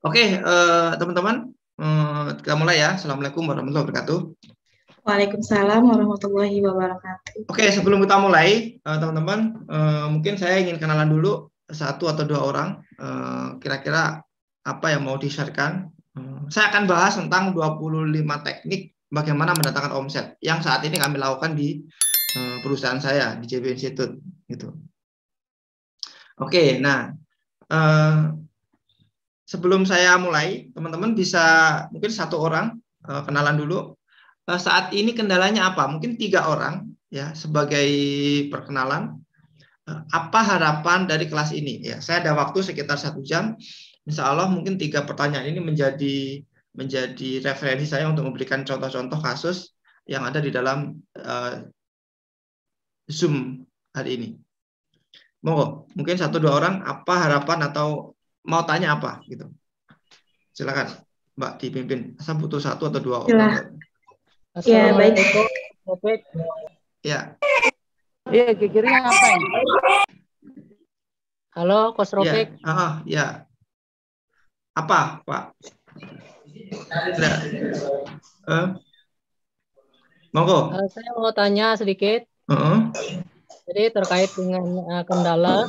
Oke, teman-teman, kita mulai ya. Assalamualaikum warahmatullahi wabarakatuh. Waalaikumsalam warahmatullahi wabarakatuh. Oke, sebelum kita mulai, teman-teman, mungkin saya ingin kenalan dulu satu atau dua orang. Kira-kira apa yang mau di-share-kan. Saya akan bahas tentang 25 teknik bagaimana mendatangkan omset yang saat ini kami lakukan di perusahaan saya di JB Institute. Gitu. Oke, nah, sebelum saya mulai, teman-teman bisa mungkin satu orang kenalan dulu. Saat ini kendalanya apa? Mungkin 3 orang ya sebagai perkenalan. Apa harapan dari kelas ini? Ya, saya ada waktu sekitar 1 jam. Insya Allah mungkin 3 pertanyaan ini menjadi referensi saya untuk memberikan contoh-contoh kasus yang ada di dalam Zoom hari ini. Monggo, mungkin 1-2 orang apa harapan atau mau tanya apa gitu. Silakan Mbak dipimpin. Saya butuh 1 atau 2 orang. Ya, baik. Ya. Iya, kira-kira apa ya? Halo, Coach Rofik. Ya. Apa, Pak? Monggo. Saya mau tanya sedikit. Jadi terkait dengan kendala,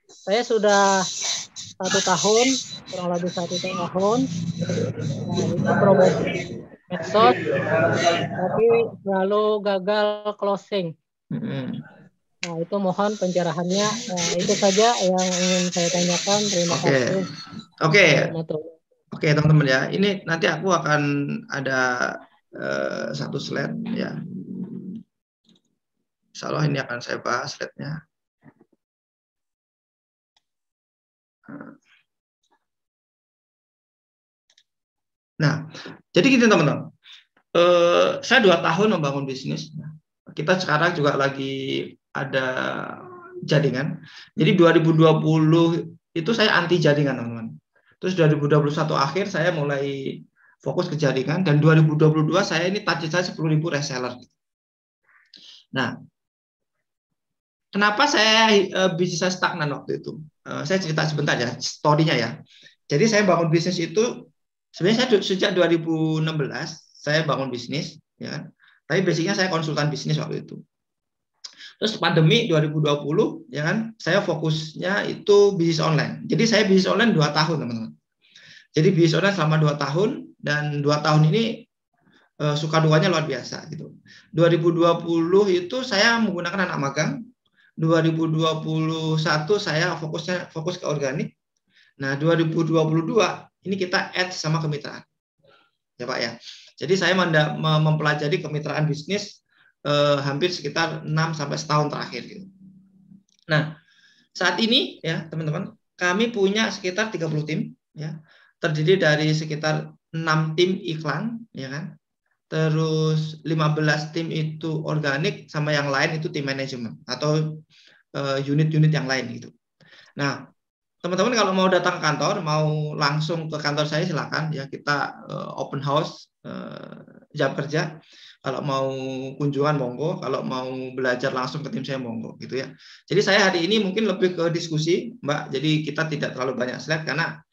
saya sudah 1 tahun, kurang lebih 1 tahun, itu promosi medsos, tapi selalu gagal closing. Nah, itu mohon pencerahannya. Itu saja yang ingin saya tanyakan. Terima kasih. Oke, teman-teman ya. Ini nanti aku akan ada 1 slide ya. Insya Allah ini akan saya bahas slide-nya. Nah, jadi gini teman-teman. Saya 2 tahun membangun bisnis. Kita sekarang juga lagi ada jaringan. Jadi 2020 itu saya anti jaringan, teman-teman. Terus 2021 akhir saya mulai fokus ke jaringan, dan 2022 saya ini target saya 10.000 reseller. Nah, kenapa saya bisnis saya stagnan waktu itu? Saya cerita sebentar ya, story-nya ya. Jadi saya bangun bisnis itu sebenarnya saya sejak 2016 saya bangun bisnis, ya kan? Tapi basicnya saya konsultan bisnis waktu itu. Terus pandemi 2020, ya kan? Saya fokusnya itu bisnis online. Jadi saya bisnis online 2 tahun, teman-teman. Jadi bisnis online selama 2 tahun, dan 2 tahun ini suka dukanya luar biasa gitu. 2020 itu saya menggunakan anak magang. 2021 saya fokus ke organik. Nah, 2022 ini kita add sama kemitraan. Ya Pak ya. Jadi saya mempelajari kemitraan bisnis hampir sekitar 6 sampai setahun terakhir gitu. Nah, saat ini ya teman-teman, kami punya sekitar 30 tim ya. Terdiri dari sekitar 6 tim iklan, ya kan? Terus 15 tim itu organik, sama yang lain itu tim manajemen atau unit-unit yang lain gitu. Nah, teman-teman kalau mau datang ke kantor, mau langsung ke kantor saya silakan ya, kita open house jam kerja. Kalau mau kunjungan monggo, kalau mau belajar langsung ke tim saya monggo gitu ya. Jadi saya hari ini mungkin lebih ke diskusi, Mbak. Jadi kita tidak terlalu banyak slide karena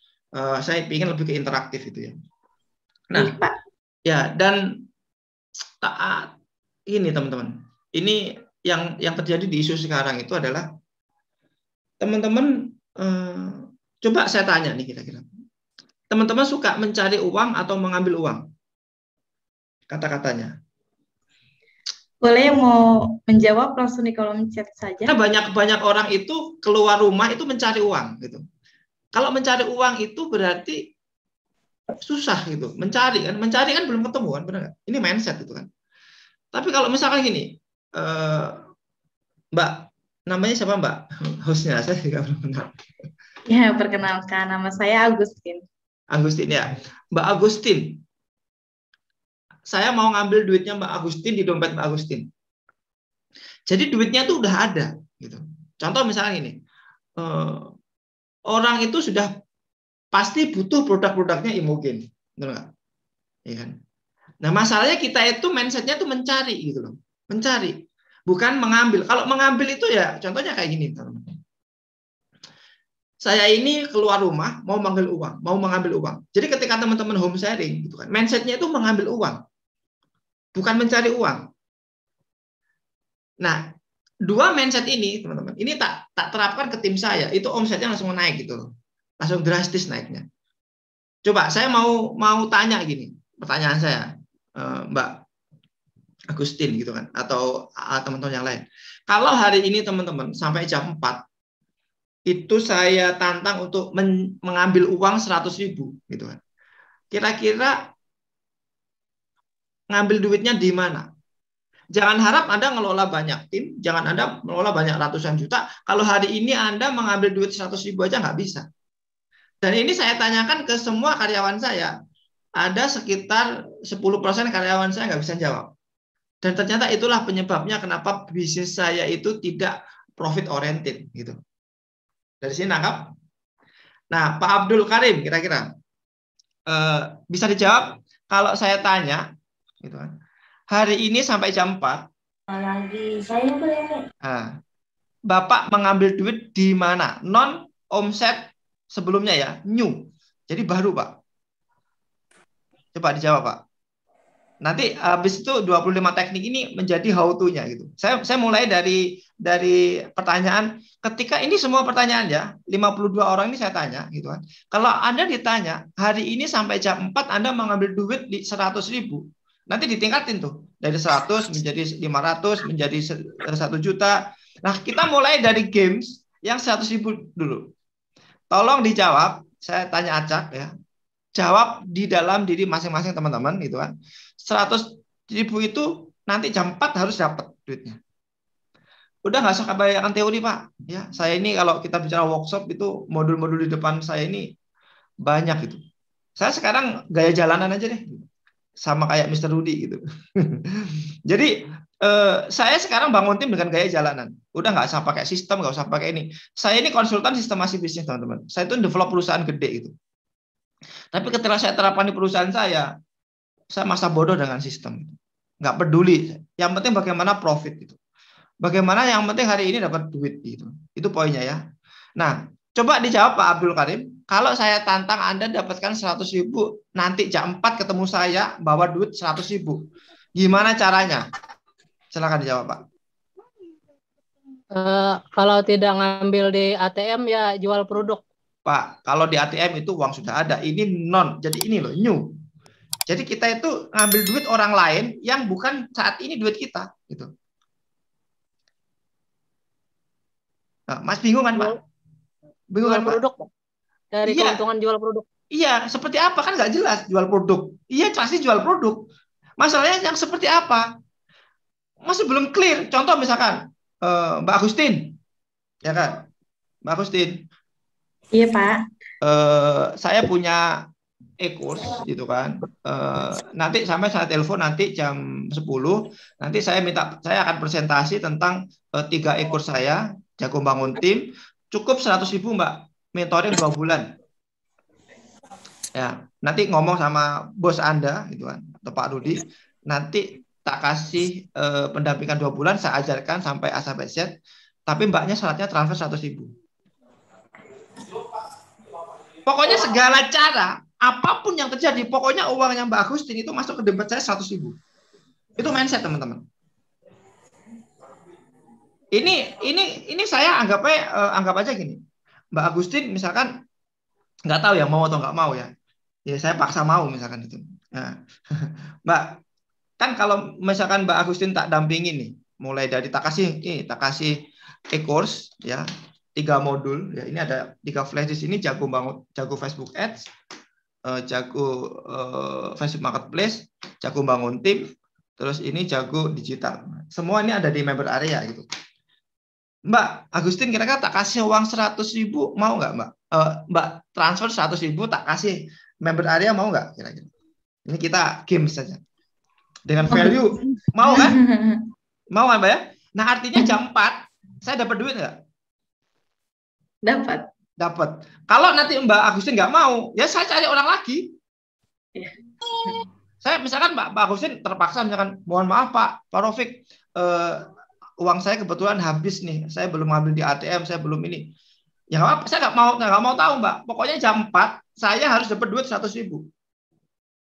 saya ingin lebih ke interaktif itu ya. Nah, ya, dan ini teman-teman, ini yang terjadi di isu sekarang itu adalah teman-teman, coba saya tanya nih kira-kira, teman-teman suka mencari uang atau mengambil uang? Kata-katanya. Boleh yang mau menjawab langsung di kolom chat saja. Nah, banyak orang itu keluar rumah itu mencari uang gitu. Kalau mencari uang itu berarti susah gitu, mencari kan belum ketemu kan, benar nggak? Ini mindset itu kan. Tapi kalau misalkan gini, Mbak, namanya siapa Mbak? Hostnya saya juga belum kenal. Ya, perkenalkan, nama saya Agustin. Agustin ya, Mbak Agustin. Saya mau ngambil duitnya Mbak Agustin di dompet Mbak Agustin. Jadi duitnya itu udah ada gitu. Contoh misalnya ini, orang itu sudah pasti butuh produk-produknya Imogen, benar nggak? Ya kan? Nah, masalahnya kita itu mindsetnya tuh mencari gitu loh, mencari, bukan mengambil. Kalau mengambil itu ya, contohnya kayak gini, teman-teman. saya ini keluar rumah mau mengambil uang. Jadi ketika teman-teman home sharing gitu kan, mindsetnya itu mengambil uang, bukan mencari uang. Nah, dua mindset ini teman-teman, ini tak terapkan ke tim saya, itu omsetnya langsung naik gitu loh. Langsung drastis naiknya. Coba saya mau tanya gini, pertanyaan saya, Mbak Agustin gitu kan, atau teman-teman yang lain. Kalau hari ini teman-teman sampai jam 4 itu saya tantang untuk mengambil uang 100.000 gitu kan. Kira-kira ngambil duitnya di mana? Jangan harap Anda ngelola banyak tim, jangan Anda mengelola banyak ratusan juta. Kalau hari ini Anda mengambil duit 100.000 aja nggak bisa. Dan ini saya tanyakan ke semua karyawan saya. Ada sekitar 10% karyawan saya nggak bisa jawab. Dan ternyata itulah penyebabnya kenapa bisnis saya itu tidak profit oriented gitu. Dari sini nangkap? Nah, Pak Abdul Karim kira-kira bisa dijawab kalau saya tanya gitu kan. Hari ini sampai jam 4. Bapak mengambil duit di mana? Non omset sebelumnya ya, new. Jadi baru, Pak. Coba dijawab, Pak. Nanti habis itu 25 teknik ini menjadi how to-nya gitu. Saya mulai dari pertanyaan, ketika ini semua pertanyaan ya, 52 orang ini saya tanya gitu kan. Kalau Anda ditanya, hari ini sampai jam 4 Anda mengambil duit di 100.000. Nanti ditingkatin tuh. Dari 100 menjadi 500 menjadi 1 juta. Nah, kita mulai dari games yang 100.000 dulu. Tolong dijawab, saya tanya acak ya. Jawab di dalam diri masing-masing teman-teman gitu kan. 100.000 itu nanti jam 4 harus dapat duitnya. Udah nggak usah kebanyakan teori, Pak. Ya, saya ini kalau kita bicara workshop itu modul-modul di depan saya ini banyak gitu. Saya sekarang gaya jalanan aja deh. Sama kayak Mr. Rudy gitu. Jadi saya sekarang bangun tim dengan gaya jalanan. Udah nggak usah pakai sistem, nggak usah pakai ini. Saya ini konsultan sistemasi bisnis, teman-teman. Saya itu develop perusahaan gede gitu. Tapi ketika saya terapkan di perusahaan saya masa bodoh dengan sistem. Nggak peduli. Yang penting bagaimana profit gitu. Bagaimana yang penting hari ini dapat duit gitu. Itu poinnya ya. Nah, coba dijawab Pak Abdul Karim. Kalau saya tantang Anda dapatkan 100.000, nanti jam 4 ketemu saya bawa duit 100.000. Gimana caranya? Silakan dijawab, Pak. Kalau tidak ngambil di ATM ya jual produk. Pak, kalau di ATM itu uang sudah ada. Ini non. Jadi ini loh, new. Jadi kita itu ngambil duit orang lain yang bukan saat ini duit kita. Gitu. Nah, Mas bingung kan, Pak? Bingung Jual kan, Pak? produk, Pak. Dari keuntungan jual produk. Iya, seperti apa kan nggak jelas jual produk. Iya, pasti jual produk. Masalahnya yang seperti apa? Masih belum clear. Contoh misalkan Mbak Agustin, ya kan? Mbak Agustin. Iya, Pak. Saya punya e-course gitu kan. Nanti sampai saya telepon nanti jam 10, nanti saya akan presentasi tentang 3 e-course saya, jago bangun tim, cukup 100.000 Mbak, mentoring 2 bulan. Ya, nanti ngomong sama bos Anda gitu kan, atau Pak Rudi, nanti tak kasih pendampingan 2 bulan, saya ajarkan sampai A sampai Z, tapi Mbaknya syaratnya transfer 100.000. Pokoknya segala cara, apapun yang terjadi, pokoknya uangnya Mbak Agustin itu masuk ke dompet saya 100.000. Itu mindset, teman-teman. Ini saya anggap aja gini. Mbak Agustin misalkan nggak tahu ya mau atau nggak mau ya. Ya saya paksa mau misalkan itu. Nah, Mbak, kan kalau misalkan Mbak Agustin tak dampingin nih, mulai dari tak kasih e-course ya. 3 modul ya, ini ada 3 flash di sini, jago Facebook Ads, jago Facebook Marketplace, jago bangun tim, terus ini jago digital. Semua ini ada di member area gitu. Mbak Agustin kira-kira tak kasih uang 100.000 mau nggak Mbak? Mbak transfer 100.000 tak kasih member area mau nggak kira-kira? Ini kita game saja. Dengan value mau kan? Mau kan Mbak ya? Nah artinya jam 4 saya dapat duit nggak? Dapat. Kalau nanti Mbak Agustin nggak mau, ya saya cari orang lagi. Ya. Saya misalkan Mbak Agustin terpaksa misalkan, mohon maaf Pak Rofik, uang saya kebetulan habis nih, saya belum ambil di ATM, saya belum ini. Ya nggak apa, saya nggak mau tahu Mbak. Pokoknya jam 4 saya harus dapat duit 100.000.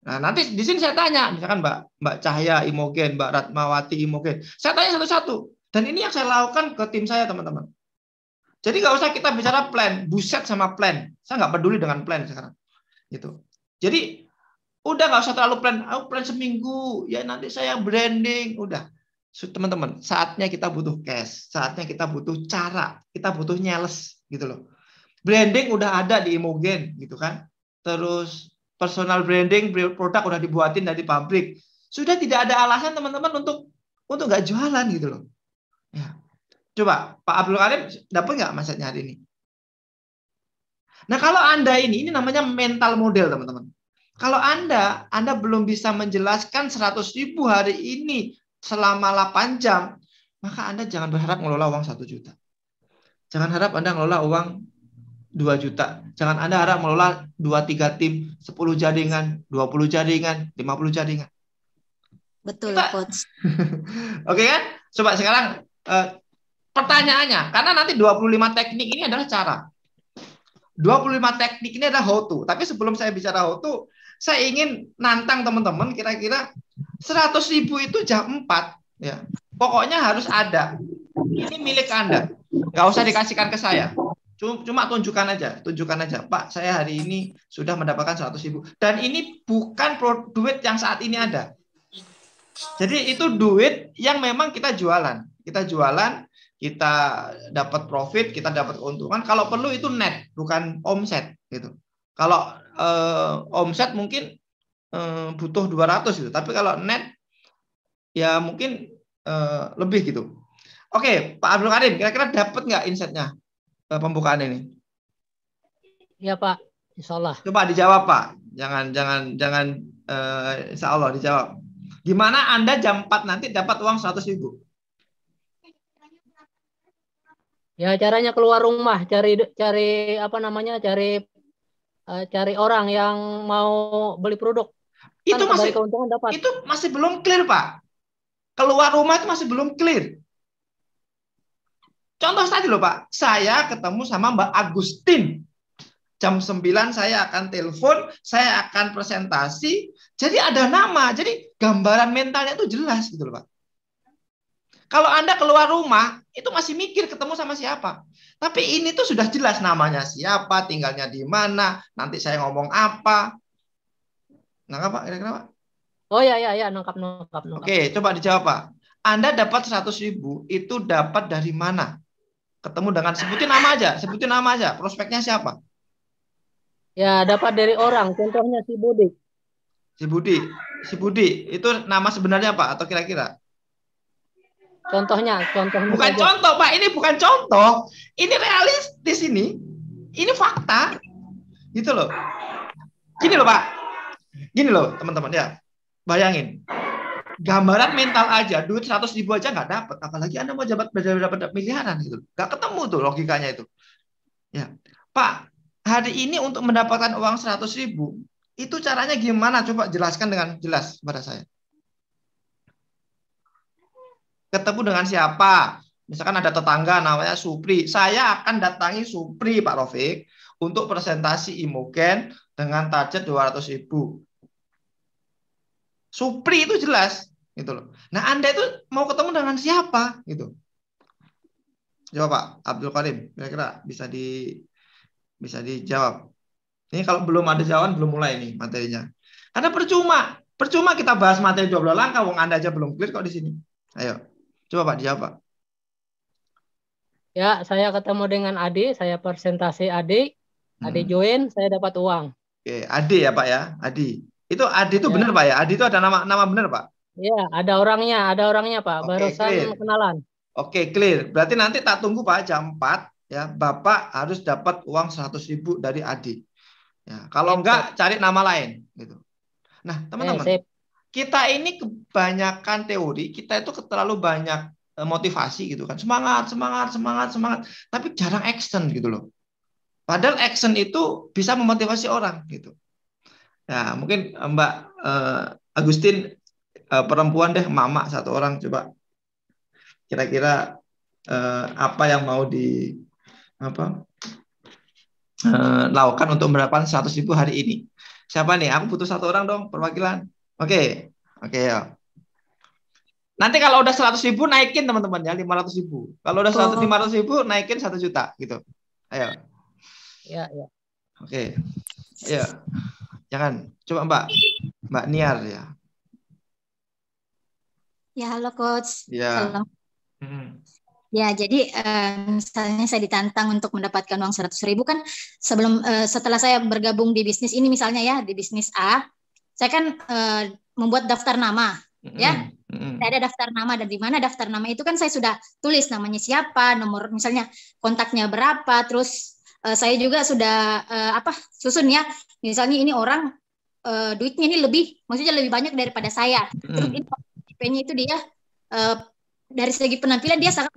Nah, nanti di sini saya tanya, misalkan Mbak Cahya Imogen, Mbak Ratmawati Imogen. Saya tanya satu-satu. Dan ini yang saya lakukan ke tim saya, teman-teman. Jadi nggak usah kita bicara plan, buset sama plan. Saya nggak peduli dengan plan sekarang. Gitu. Jadi udah nggak usah terlalu plan. Aku plan seminggu, ya nanti saya branding. Udah, teman-teman. Saatnya kita butuh cash, saatnya kita butuh cara, kita butuh nyales, gitu loh. Branding udah ada di Imogen, gitu kan. Terus personal branding, produk udah dibuatin dari pabrik. Sudah tidak ada alasan teman-teman untuk nggak jualan gitu loh. Ya. Coba Pak Abdul Karim dapat nggak mindsetnya hari ini? Nah kalau Anda ini namanya mental model teman-teman. Kalau Anda belum bisa menjelaskan 100.000 hari ini selama 8 jam, maka Anda jangan berharap ngelola uang 1 juta. Jangan harap Anda ngelola uang 2 juta. Jangan Anda harap mengelola 2-3 tim, 10 jaringan, 20 jaringan, 50 jaringan. Betul, Coach. Oke kan? Coba sekarang pertanyaannya, karena nanti 25 teknik ini adalah cara. 25 teknik ini adalah how to. Tapi sebelum saya bicara how to, saya ingin nantang teman-teman kira-kira 100.000 itu jam 4. Ya. Pokoknya harus ada. Ini milik Anda. Nggak usah dikasihkan ke saya. Cuma tunjukkan aja, Pak, saya hari ini sudah mendapatkan 100.000. Dan ini bukan duit yang saat ini ada. Jadi itu duit yang memang kita jualan. Kita dapat profit, kita dapat keuntungan. Kalau perlu itu net, bukan omset gitu. Kalau omset mungkin butuh 200 gitu. Tapi kalau net ya mungkin lebih gitu. Oke, Pak Abdul Karim, kira-kira dapat nggak insight-nya? Pembukaan ini. Ya Pak, Insya Allah. Coba dijawab Pak. Jangan Insya Allah dijawab. Gimana Anda jam 4 nanti dapat uang 100.000? Ya caranya keluar rumah, cari orang yang mau beli produk. Itu masih keuntungan dapat. Itu masih belum clear Pak. Keluar rumah itu masih belum clear. Contoh tadi loh Pak, saya ketemu sama Mbak Agustin. Jam 9 saya akan telepon, saya akan presentasi. Jadi ada nama, jadi gambaran mentalnya itu jelas gitu loh Pak. Kalau Anda keluar rumah, itu masih mikir ketemu sama siapa. Tapi ini tuh sudah jelas namanya siapa, tinggalnya di mana, nanti saya ngomong apa. Nangkap Pak, kira-kira Pak? Oh ya, nangkap. Oke, coba dijawab Pak. Anda dapat 100.000 itu dapat dari mana? Ketemu dengan sebutin nama aja. Prospeknya siapa? Ya, dapat dari orang. Contohnya si Budi. Si Budi itu nama sebenarnya Pak atau kira-kira? Contohnya. Bukan aja. Contoh Pak, ini bukan contoh. Ini realistis ini. Ini fakta. Gitu loh. Gini loh Pak. Gini loh teman-teman ya. Bayangin. Gambaran mental aja, duit 100.000 aja nggak dapat, apalagi Anda mau dapat miliaran gitu, nggak ketemu tuh logikanya itu. Ya, Pak, hari ini untuk mendapatkan uang 100.000 itu caranya gimana? Coba jelaskan dengan jelas pada saya. Ketemu dengan siapa? Misalkan ada tetangga namanya Supri, saya akan datangi Supri Pak Rafiq untuk presentasi Imogen dengan target 200.000. Supri itu jelas gitu loh. Nah, Anda itu mau ketemu dengan siapa gitu. Coba Pak Abdul Karim, kira-kira bisa dijawab. Ini kalau belum ada jawaban belum mulai nih materinya. Karena percuma kita bahas materi 12 langkah wong Anda aja belum clear kok di sini. Ayo. Coba Pak dijawab Pak. Ya, saya ketemu dengan Adi, saya presentasi Adi. Adi join, saya dapat uang. Oke, Adi ya Pak ya, Adi. Itu Adi itu benar Pak ya? Adi itu ada nama benar Pak? Iya, ada orangnya Pak. Oke, barusan clear. Kenalan. Oke, clear. Berarti nanti tak tunggu Pak jam 4 ya, Bapak harus dapat uang 100.000 dari Adi. Ya, kalau enggak cari nama lain gitu. Nah, teman-teman, kita ini kebanyakan teori, kita itu terlalu banyak motivasi gitu kan. Semangat. Tapi jarang action gitu loh. Padahal action itu bisa memotivasi orang gitu. Nah, mungkin Mbak Agustin perempuan deh, mama satu orang, coba kira-kira apa yang mau lakukan untuk mendapatkan 100.000 hari ini? Siapa nih? Aku butuh 1 orang dong perwakilan. Oke, ya. Nanti kalau udah 100.000 naikin teman-teman ya 500.000. Kalau udah 500.000 naikin 1 juta gitu. Ayo. Ya. Oke. Ayo. Jangan. Coba Mbak Niar ya. Ya, halo Coach. Ya. Halo. Ya, jadi misalnya saya ditantang untuk mendapatkan uang 100.000 kan setelah saya bergabung di bisnis ini misalnya ya, di bisnis A, saya kan membuat daftar nama, ya. Saya ada daftar nama, dan di mana daftar nama itu kan saya sudah tulis namanya siapa, nomor misalnya kontaknya berapa, terus saya juga sudah susun ya, misalnya ini orang duitnya ini maksudnya lebih banyak daripada saya, terus ini IP-nya itu dia dari segi penampilan dia sangat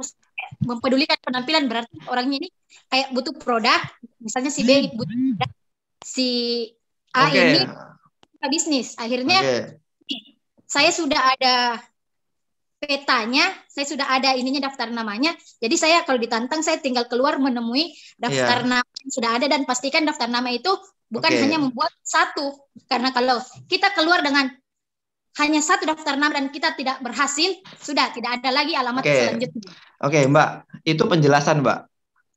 mempedulikan penampilan, berarti orangnya ini kayak butuh produk, misalnya si B butuh produk, si A ini bisnis. Akhirnya saya sudah ada petanya, saya sudah ada ininya daftar namanya. Jadi saya kalau ditantang saya tinggal keluar menemui daftar nama yang sudah ada dan pastikan daftar nama itu bukan hanya membuat satu. Karena kalau kita keluar dengan hanya satu daftar nama dan kita tidak berhasil, sudah tidak ada lagi alamat selanjutnya. Oke, Mbak, itu penjelasan, Mbak.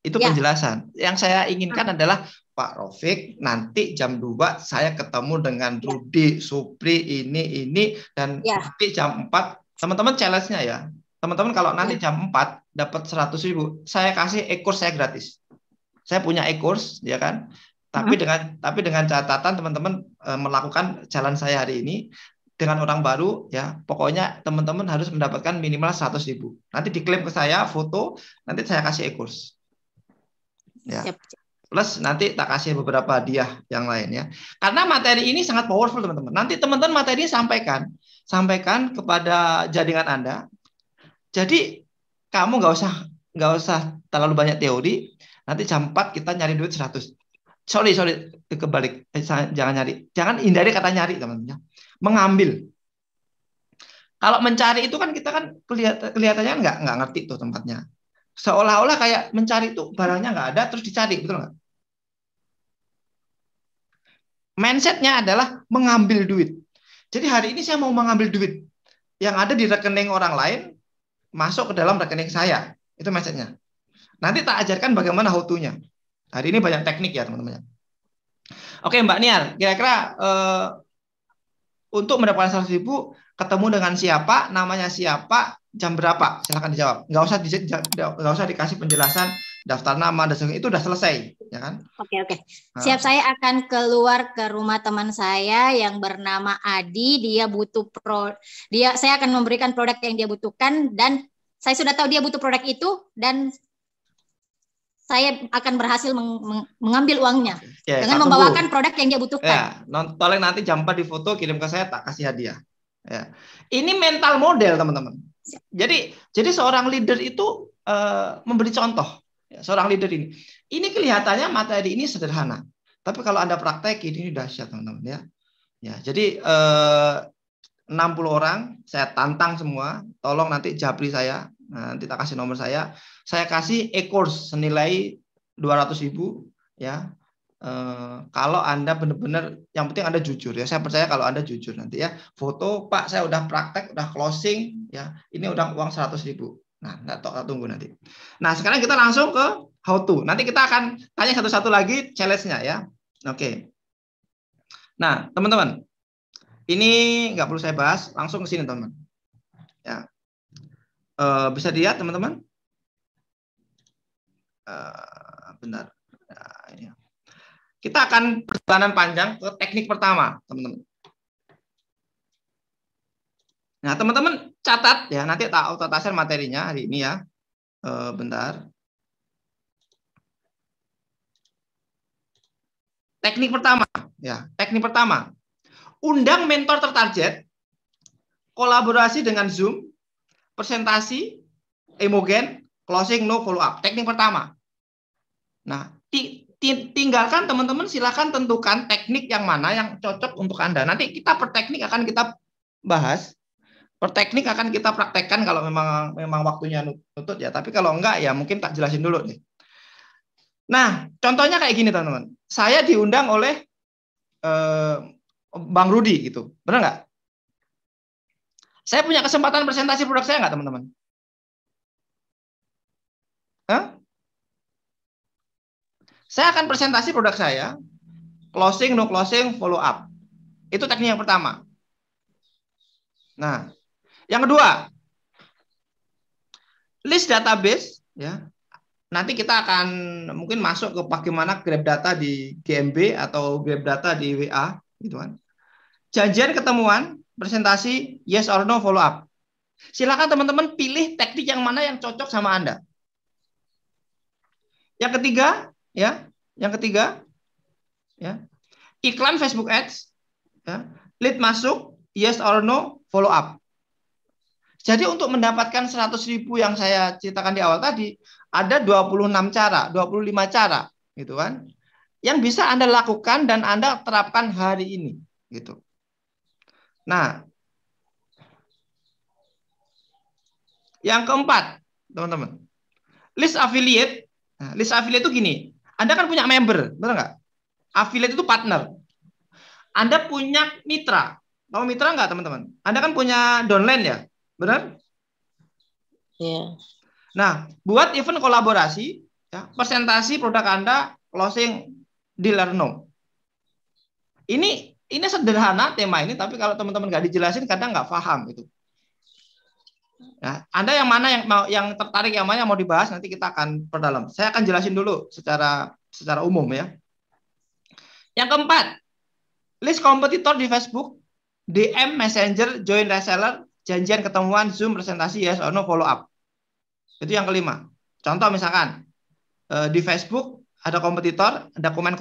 Itu penjelasan. Yang saya inginkan adalah Pak Raufik, nanti jam 2 saya ketemu dengan Rudi, Supri, ini, dan nanti jam 4, teman-teman challenge-nya ya. Teman-teman kalau nanti jam 4 dapat 100.000, saya kasih e-course saya gratis. Saya punya e-course, ya kan? Tapi dengan catatan teman-teman melakukan challenge saya hari ini, dengan orang baru ya, pokoknya teman-teman harus mendapatkan minimal 100.000. Nanti diklaim ke saya foto, nanti saya kasih e-course. Ya. Plus nanti tak kasih beberapa hadiah yang lain ya. Karena materi ini sangat powerful teman-teman. Nanti teman-teman materi sampaikan kepada jaringan Anda. Jadi kamu nggak usah terlalu banyak teori. Nanti jam 4 kita nyari duit 100. Sorry kebalik. Jangan hindari kata nyari teman-teman. Mengambil. Kalau mencari itu kan kita kan kelihatannya nggak ngerti tuh tempatnya. Seolah-olah kayak mencari itu barangnya nggak ada terus dicari, betul nggak? Mindsetnya adalah mengambil duit. Jadi hari ini saya mau mengambil duit yang ada di rekening orang lain masuk ke dalam rekening saya. Itu mindsetnya. Nanti tak ajarkan bagaimana how to-nya. Hari ini banyak teknik ya teman-teman. Oke Mbak Niar, kira-kira untuk mendapatkan 100.000 ketemu dengan siapa, namanya siapa, jam berapa? Silahkan dijawab. Nggak usah dikasih penjelasan daftar nama dan sebagainya, itu udah selesai, ya kan? Oke. Siap, saya akan keluar ke rumah teman saya yang bernama Adi. Dia butuh saya akan memberikan produk yang dia butuhkan dan saya sudah tahu dia butuh produk itu dan saya akan berhasil mengambil uangnya dengan membawakan produk yang dia butuhkan. Tolong nanti jam 4 di foto kirim ke saya, tak kasih hadiah. Ya. Ini mental model teman-teman. Jadi seorang leader itu memberi contoh. Ya, seorang leader ini kelihatannya materi ini sederhana, tapi kalau Anda praktek ini dahsyat teman-teman ya. Ya, jadi 60 orang saya tantang semua. Tolong nanti japri saya. Nanti tak kasih nomor saya kasih e-course senilai 200.000 ya. Kalau Anda benar-benar, yang penting Anda jujur ya. Saya percaya kalau Anda jujur nanti ya. Foto, Pak, saya udah praktek, udah closing ya. Ini udah uang 100.000. Nah, tak tunggu nanti. Nah, sekarang kita langsung ke how to. Nanti kita akan tanya satu-satu lagi challenge-nya ya. Oke. Nah, teman-teman. Ini nggak perlu saya bahas, langsung ke sini teman-teman. Ya. Bisa dilihat teman-teman? Bentar. Nah, ini. Kita akan perjalanan panjang ke teknik pertama, teman-teman. Nah, teman-teman catat ya, nanti tak auto-taser materinya hari ini ya. Bentar. Teknik pertama, ya. Teknik pertama. Undang mentor tertarget, kolaborasi dengan Zoom, presentasi, emogen, closing, no follow up. Teknik pertama. Nah, tinggalkan teman-teman, silakan tentukan teknik yang mana yang cocok untuk Anda. Nanti kita per teknik akan kita bahas. Per teknik akan kita praktekkan kalau memang waktunya nutut ya. Tapi kalau enggak ya mungkin tak jelasin dulu nih. Nah, contohnya kayak gini teman-teman. Saya diundang oleh Bang Rudi gitu. Benar nggak? Saya punya kesempatan presentasi produk saya nggak teman-teman? Hah? Saya akan presentasi produk saya, closing, no closing, follow up. Itu teknik yang pertama. Nah, yang kedua, list database, ya. Nanti kita akan mungkin masuk ke bagaimana grab data di GMB atau grab data di WA, gitu kan. Janjian ketemuan, presentasi, yes or no, follow up. Silakan teman-teman pilih teknik yang mana yang cocok sama Anda. Yang ketiga, ya, iklan Facebook Ads, ya, lead masuk, yes or no, follow up. Jadi untuk mendapatkan 100.000 yang saya ceritakan di awal tadi, ada 26 cara, 25 cara, gitu kan, yang bisa Anda lakukan dan Anda terapkan hari ini, gitu. Nah, yang keempat, teman-teman, list affiliate. Nah, list affiliate itu gini, Anda kan punya member, benar nggak? Affiliate itu partner. Anda punya mitra. Tahu mitra nggak, teman-teman? Anda kan punya downline ya, benar? Iya. Nah, buat event kolaborasi, ya, presentasi produk Anda, closing deal or no. Ini sederhana tema ini, tapi kalau teman-teman nggak dijelasin kadang nggak paham gitu. Nah, Anda yang mana yang tertarik, yang mana yang mau dibahas, nanti kita akan perdalam. Saya akan jelasin dulu secara umum ya. Yang keempat, list kompetitor di Facebook, DM, Messenger, join reseller, janjian ketemuan, Zoom, presentasi, yes or no, follow up. Itu yang kelima. Contoh misalkan di Facebook ada kompetitor, ada komen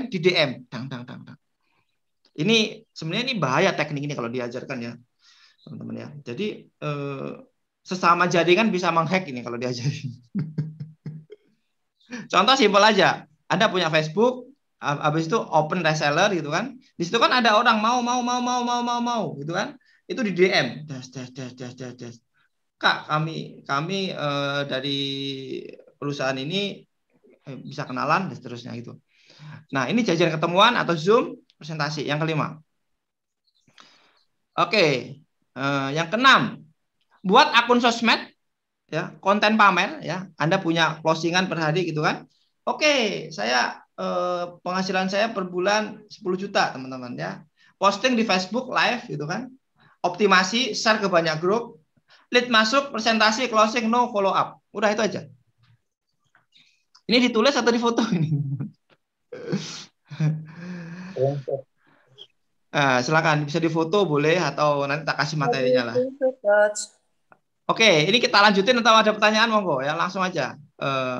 di DM. Ini sebenarnya ini bahaya teknik ini kalau diajarkan ya, teman-teman ya. Jadi sesama jaringan bisa menghack ini kalau diajarin. Contoh simpel aja. Anda punya Facebook, habis itu open reseller gitu kan. Di situ kan ada orang mau gitu kan. Itu di DM. Kak, kami dari perusahaan ini bisa kenalan dan seterusnya gitu. Nah, ini janjian ketemuan atau Zoom presentasi. Yang kelima. Oke, yang keenam, buat akun sosmed, ya, konten pamer, ya. Anda punya closingan per hari gitu kan? Oke, saya penghasilan saya per bulan 10 juta, teman-teman ya. Posting di Facebook live gitu kan? Optimasi, share ke banyak grup. Lead masuk, presentasi, closing, no, follow up. Udah itu aja. Ini ditulis atau difoto ini? Silakan, bisa difoto boleh atau nanti tak kasih materinya lah. Oke, ini kita lanjutin atau ada pertanyaan monggo ya, langsung aja.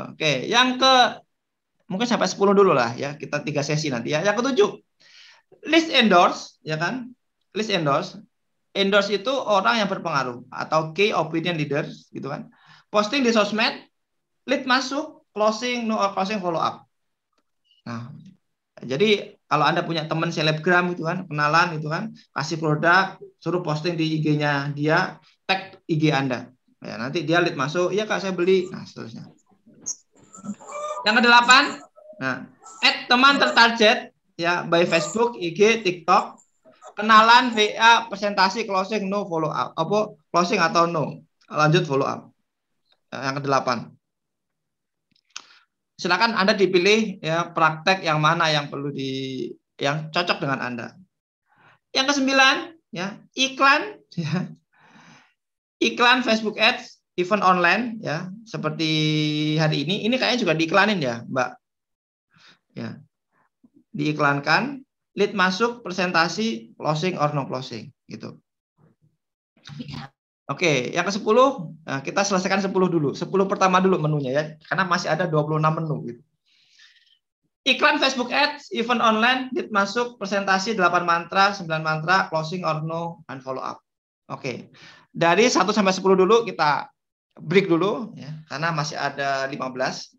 Oke, yang ke mungkin sampai 10 dulu lah ya, kita 3 sesi nanti ya. Yang ke-7, list endorse, ya kan? List endorse. Endorse itu orang yang berpengaruh atau key opinion leaders gitu kan. Posting di sosmed, lead masuk, closing, no closing, follow up. Nah, jadi kalau Anda punya teman selebgram gitu kan, kenalan gitu kan, kasih produk, suruh posting di IG-nya dia, tag IG Anda. Ya, nanti dia lead masuk, iya Kak saya beli, nah seterusnya. Yang ke-8, nah, add teman tertarget ya by Facebook, IG, TikTok. Kenalan, VA, presentasi, closing, no, follow up. Apa closing atau no? Lanjut follow up. Yang ke-8. Silakan Anda dipilih ya praktek yang mana yang perlu yang cocok dengan Anda. Yang ke-9 ya, iklan ya. Iklan Facebook Ads, event online ya, seperti hari ini kayaknya juga diiklanin ya, Mbak. Ya. Diiklankan, lead masuk, presentasi, closing or no closing gitu. Oke, yang ke-10 nah, kita selesaikan 10 dulu. 10 pertama dulu menunya ya, karena masih ada 26 menu gitu. Iklan Facebook Ads, event online, lead masuk, presentasi 8 mantra, 9 mantra, closing or no, and follow up. Oke. Dari 1 sampai 10 dulu kita break dulu ya, karena masih ada 15.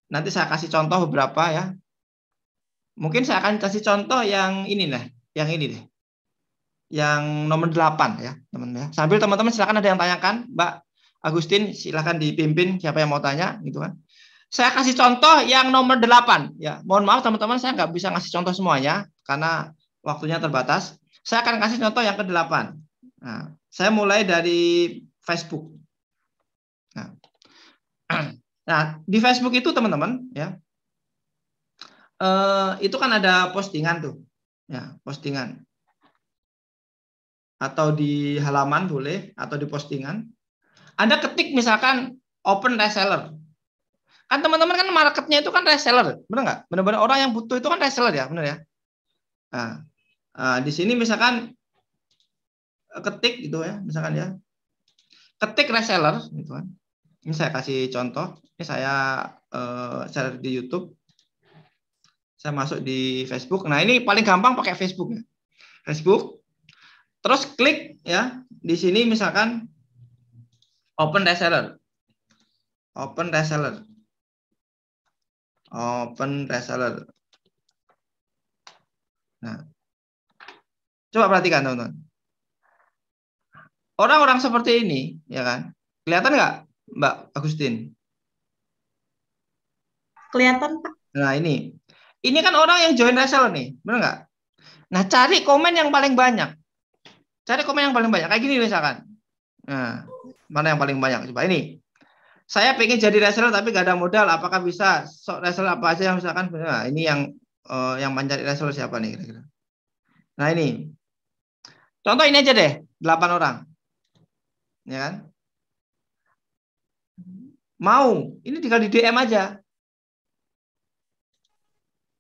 Nanti saya kasih contoh beberapa ya. Mungkin saya akan kasih contoh yang ini nah, yang ini deh. Yang nomor 8 ya, teman-teman ya. Sambil teman-teman silakan ada yang tanyakan, Mbak Agustin silakan dipimpin siapa yang mau tanya gitu kan. Saya kasih contoh yang nomor 8. Ya, mohon maaf teman-teman, saya nggak bisa ngasih contoh semuanya karena waktunya terbatas. Saya akan kasih contoh yang ke-8. Nah, saya mulai dari Facebook. Nah, di Facebook itu teman-teman, ya, itu kan ada postingan tuh, ya, postingan. Atau di halaman boleh, atau di postingan. Anda ketik misalkan open reseller. Kan teman-teman kan marketnya itu kan reseller, benar nggak? Benar-benar orang yang butuh itu kan reseller ya, benar ya? Nah, di sini misalkan ketik gitu ya, misalkan ya, ketik reseller, gitu kan. Ini saya kasih contoh. Ini saya share di YouTube. Saya masuk di Facebook. Nah ini paling gampang pakai Facebook ya. Facebook. Terus klik ya di sini misalkan open reseller. Open reseller. Open reseller. Nah, coba perhatikan teman-teman. Orang-orang seperti ini, ya kan? Kelihatan nggak, Mbak Agustin? Kelihatan, Pak. Nah ini kan orang yang join reseller nih, benar nggak? Nah cari komen yang paling banyak. Cari komen yang paling banyak. Kayak gini misalkan. Nah, mana yang paling banyak? Coba ini. Saya pengen jadi reseller tapi gak ada modal. Apakah bisa? Reseller apa aja yang misalkan? Nah, ini yang mencari reseller siapa nih kira-kira? Nah ini. Contoh ini aja deh. 8 orang. Ya kan? Mau. Ini tinggal di DM aja.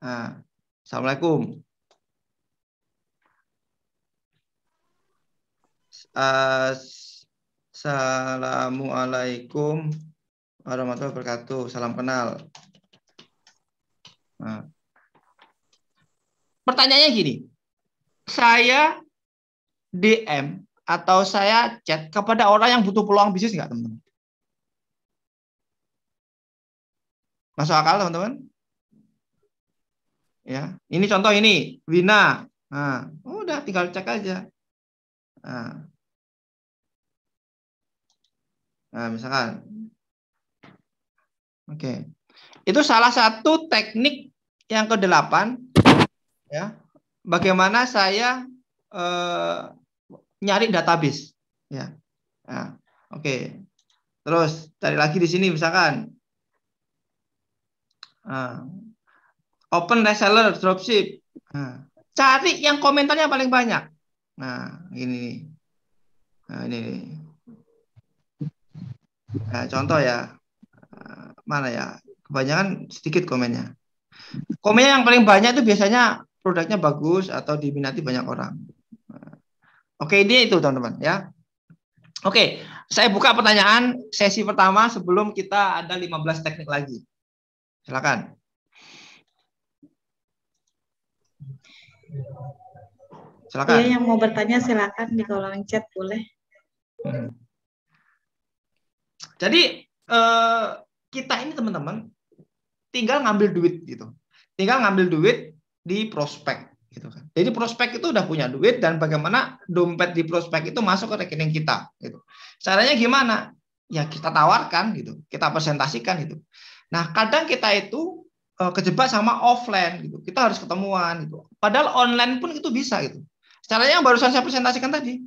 Nah, Assalamualaikum. Assalamualaikum warahmatullahi wabarakatuh. Salam kenal. Nah. Pertanyaannya gini. Saya DM atau saya chat kepada orang yang butuh peluang bisnis nggak, teman-teman? Masuk akal, teman-teman? Ya, ini contoh ini, Wina. Nah, udah tinggal cek aja. Nah, misalkan. Oke. Itu salah satu teknik yang ke-8 ya. Bagaimana saya nyari database ya. Nah, oke. Terus cari lagi di sini misalkan. Open reseller dropship. Nah, cari yang komentarnya paling banyak. Nah, ini. Nah, ini. Nah, contoh ya. Mana ya? Kebanyakan sedikit komennya. Komennya yang paling banyak itu biasanya produknya bagus atau diminati banyak orang. Oke, ini itu teman-teman ya. Oke, saya buka pertanyaan sesi pertama sebelum kita ada 15 teknik lagi. Silakan. Silakan. Ya, yang mau bertanya silakan di kolom chat boleh. Jadi kita ini teman-teman tinggal ngambil duit gitu. Tinggal ngambil duit di prospek gitu kan. Jadi prospek itu udah punya duit dan bagaimana dompet di prospek itu masuk ke rekening kita gitu. Caranya gimana? Ya kita tawarkan gitu. Kita presentasikan gitu. Nah, kadang kita itu kejebak sama offline gitu. Kita harus ketemuan gitu. Padahal online pun itu bisa gitu. Caranya yang barusan saya presentasikan tadi.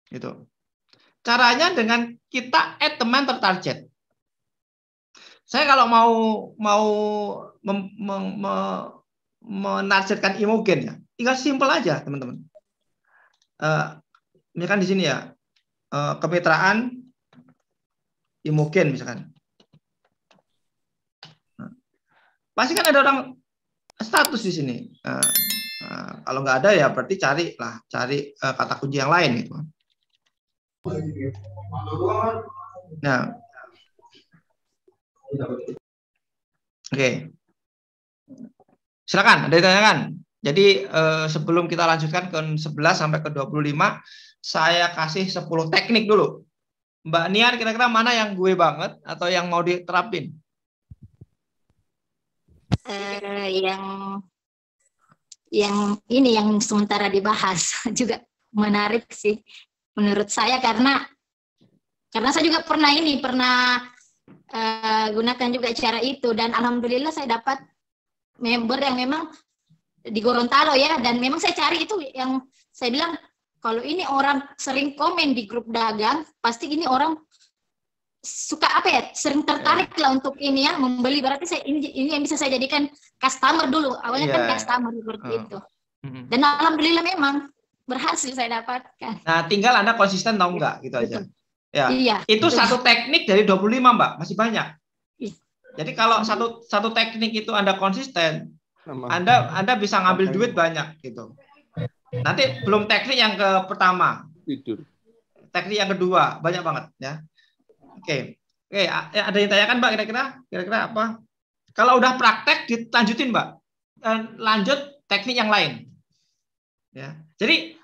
Gitu. Caranya dengan kita add teman tertarget. Saya kalau mau menargetkan Imogen ya, tinggal simpel aja teman-teman. Misalkan di sini ya, kemitraan Imogen misalkan. Pasti kan ada orang status di sini. Kalau nggak ada ya berarti cari kata kunci yang lain gitu. Nah, oke. Silakan, ada yang ditanyakan. Jadi sebelum kita lanjutkan ke 11 sampai ke 25, saya kasih 10 teknik dulu. Mbak Niar, kira-kira mana yang gue banget atau yang mau diterapin? Yang ini yang sementara dibahas juga menarik sih menurut saya karena saya juga pernah gunakan juga cara itu, dan alhamdulillah saya dapat member yang memang di Gorontalo ya, dan memang saya cari itu yang saya bilang kalau ini orang sering komen di grup dagang, pasti ini orang suka apa ya, sering tertarik lah untuk ini ya, membeli. Berarti saya ini yang bisa saya jadikan customer dulu. Awalnya kan customer seperti itu. Dan alhamdulillah memang berhasil saya dapatkan. Nah, tinggal Anda konsisten tahu enggak gitu aja. Ya. Iya, itu betul. Satu teknik dari 25, Mbak, masih banyak. Iya. Jadi kalau satu teknik itu Anda konsisten, Anda bisa ngambil duit banyak gitu. Nanti belum teknik yang pertama. Teknik yang kedua banyak banget ya. Oke, ada yang tanyakan Mbak kira-kira apa? Kalau udah praktek dilanjutin Mbak, lanjut teknik yang lain. Ya, jadi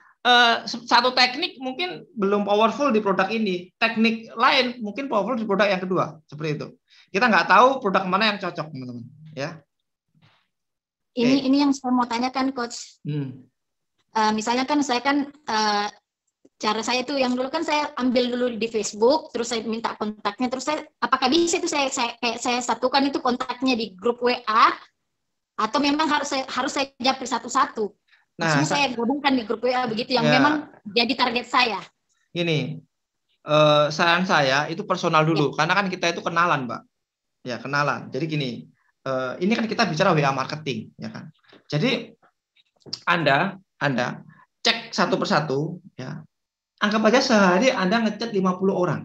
satu teknik mungkin belum powerful di produk ini, teknik lain mungkin powerful di produk yang kedua, seperti itu. Kita nggak tahu produk mana yang cocok, teman-teman. Ya. Ini yang saya mau tanyakan, Coach. Misalnya kan saya kan cara saya itu yang dulu kan saya ambil dulu di Facebook, terus saya minta kontaknya, terus saya apakah bisa itu saya satukan itu kontaknya di grup WA, atau memang harus saya japri satu-satu? Maksudnya saya gabungkan di grup WA begitu yang memang jadi target saya. Gini, saran saya itu personal dulu, karena kan kita itu kenalan, Mbak. Ya kenalan. Jadi gini, ini kan kita bicara WA marketing, ya kan. Jadi Anda cek satu persatu, ya. Anggap aja sehari Anda ngechat 50 orang.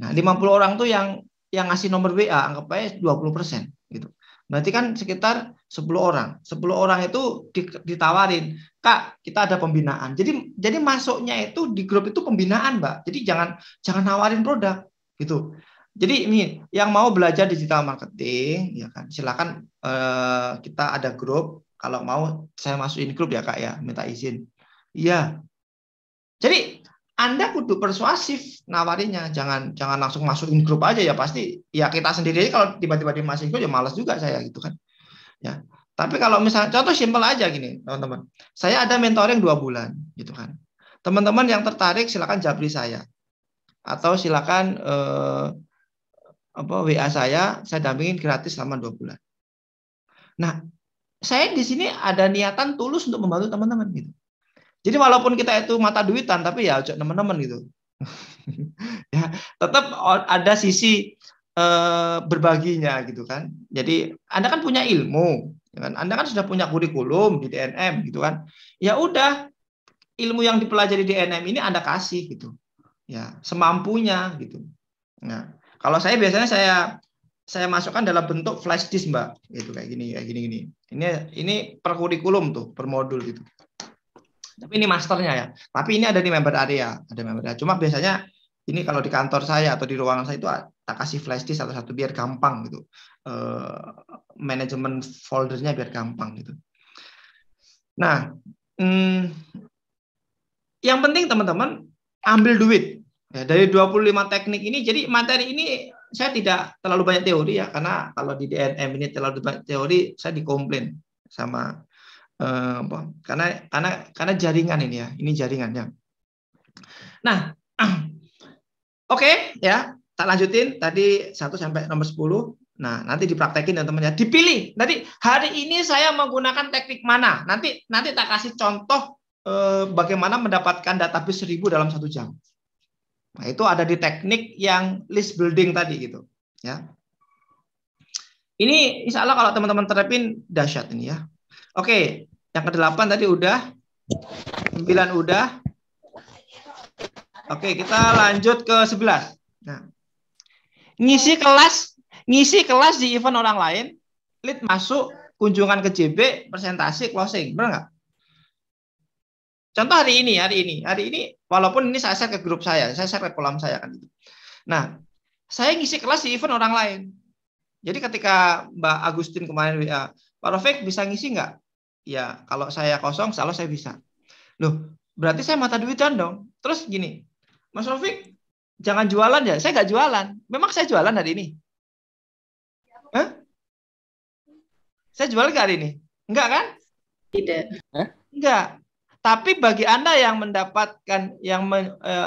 Nah, 50 orang tuh yang ngasih nomor WA, anggap aja 20% gitu. Berarti kan sekitar 10 orang. 10 orang itu ditawarin, Kak, kita ada pembinaan. Jadi masuknya itu di grup itu pembinaan, Mbak. Jadi jangan nawarin produk gitu. Jadi ini yang mau belajar digital marketing, ya kan, silakan kita ada grup. Kalau mau saya masukin grup ya Kak ya, minta izin. Iya. Jadi Anda kudu persuasif nawarinya, jangan langsung masukin grup aja ya, pasti ya kita sendiri aja kalau tiba-tiba dimasukin grup ya malas juga saya gitu kan. Ya. Tapi kalau misalnya contoh simpel aja gini, teman-teman. Saya ada mentoring 2 bulan gitu kan. Teman-teman yang tertarik silakan japri saya. Atau silakan WA saya dampingin gratis selama 2 bulan. Nah, saya di sini ada niatan tulus untuk membantu teman-teman gitu. Jadi walaupun kita itu mata duitan, tapi ya teman-teman gitu. Ya, tetap ada sisi berbaginya gitu kan. Jadi Anda kan punya ilmu, kan? Anda kan sudah punya kurikulum di DNM gitu kan. Ya udah, ilmu yang dipelajari di DNM ini Anda kasih gitu. Ya, semampunya gitu. Nah, kalau saya biasanya saya masukkan dalam bentuk flash disk, Mbak, gitu kayak gini. Ini per kurikulum tuh, per modul gitu. Tapi ini masternya ya. Tapi ini ada di member area, Cuma biasanya ini kalau di kantor saya atau di ruangan saya itu tak kasih flash disk satu-satu biar gampang gitu. Manajemen foldernya biar gampang gitu. Nah, yang penting teman-teman ambil duit. Ya, dari 25 teknik ini, jadi materi ini saya tidak terlalu banyak teori ya, karena kalau di DNM ini terlalu banyak teori, saya dikomplain sama karena jaringan ini ya, ini jaringannya. Nah, oke, ya, tak lanjutin tadi 1 sampai nomor 10. Nah, nanti dipraktekin teman-teman ya, dipilih. Nanti hari ini saya menggunakan teknik mana? Nanti tak kasih contoh bagaimana mendapatkan database 1000 dalam 1 jam. Nah, itu ada di teknik yang list building tadi gitu, ya. Ini insya Allah kalau teman-teman terapin dahsyat ini ya. Oke, yang ke-8 tadi udah, 9 udah. Oke, kita lanjut ke 11. Nah, ngisi kelas di event orang lain, lead masuk, kunjungan ke JB, presentasi, closing, benar nggak? Contoh hari ini, walaupun ini saya share ke grup saya share ke kolam saya kan gitu. Nah, saya ngisi kelas di event orang lain. Jadi ketika Mbak Agustin kemarin WA, Pak Rafiq bisa ngisi nggak? Ya, kalau saya kosong, selalu saya bisa. Loh, berarti saya mata duitan dong. Terus gini, Mas Rafiq, jangan jualan ya. Saya nggak jualan. Memang saya jualan hari ini. Hah? Saya jualan nggak hari ini? Enggak kan? Tidak. Enggak. Tapi bagi Anda yang mendapatkan,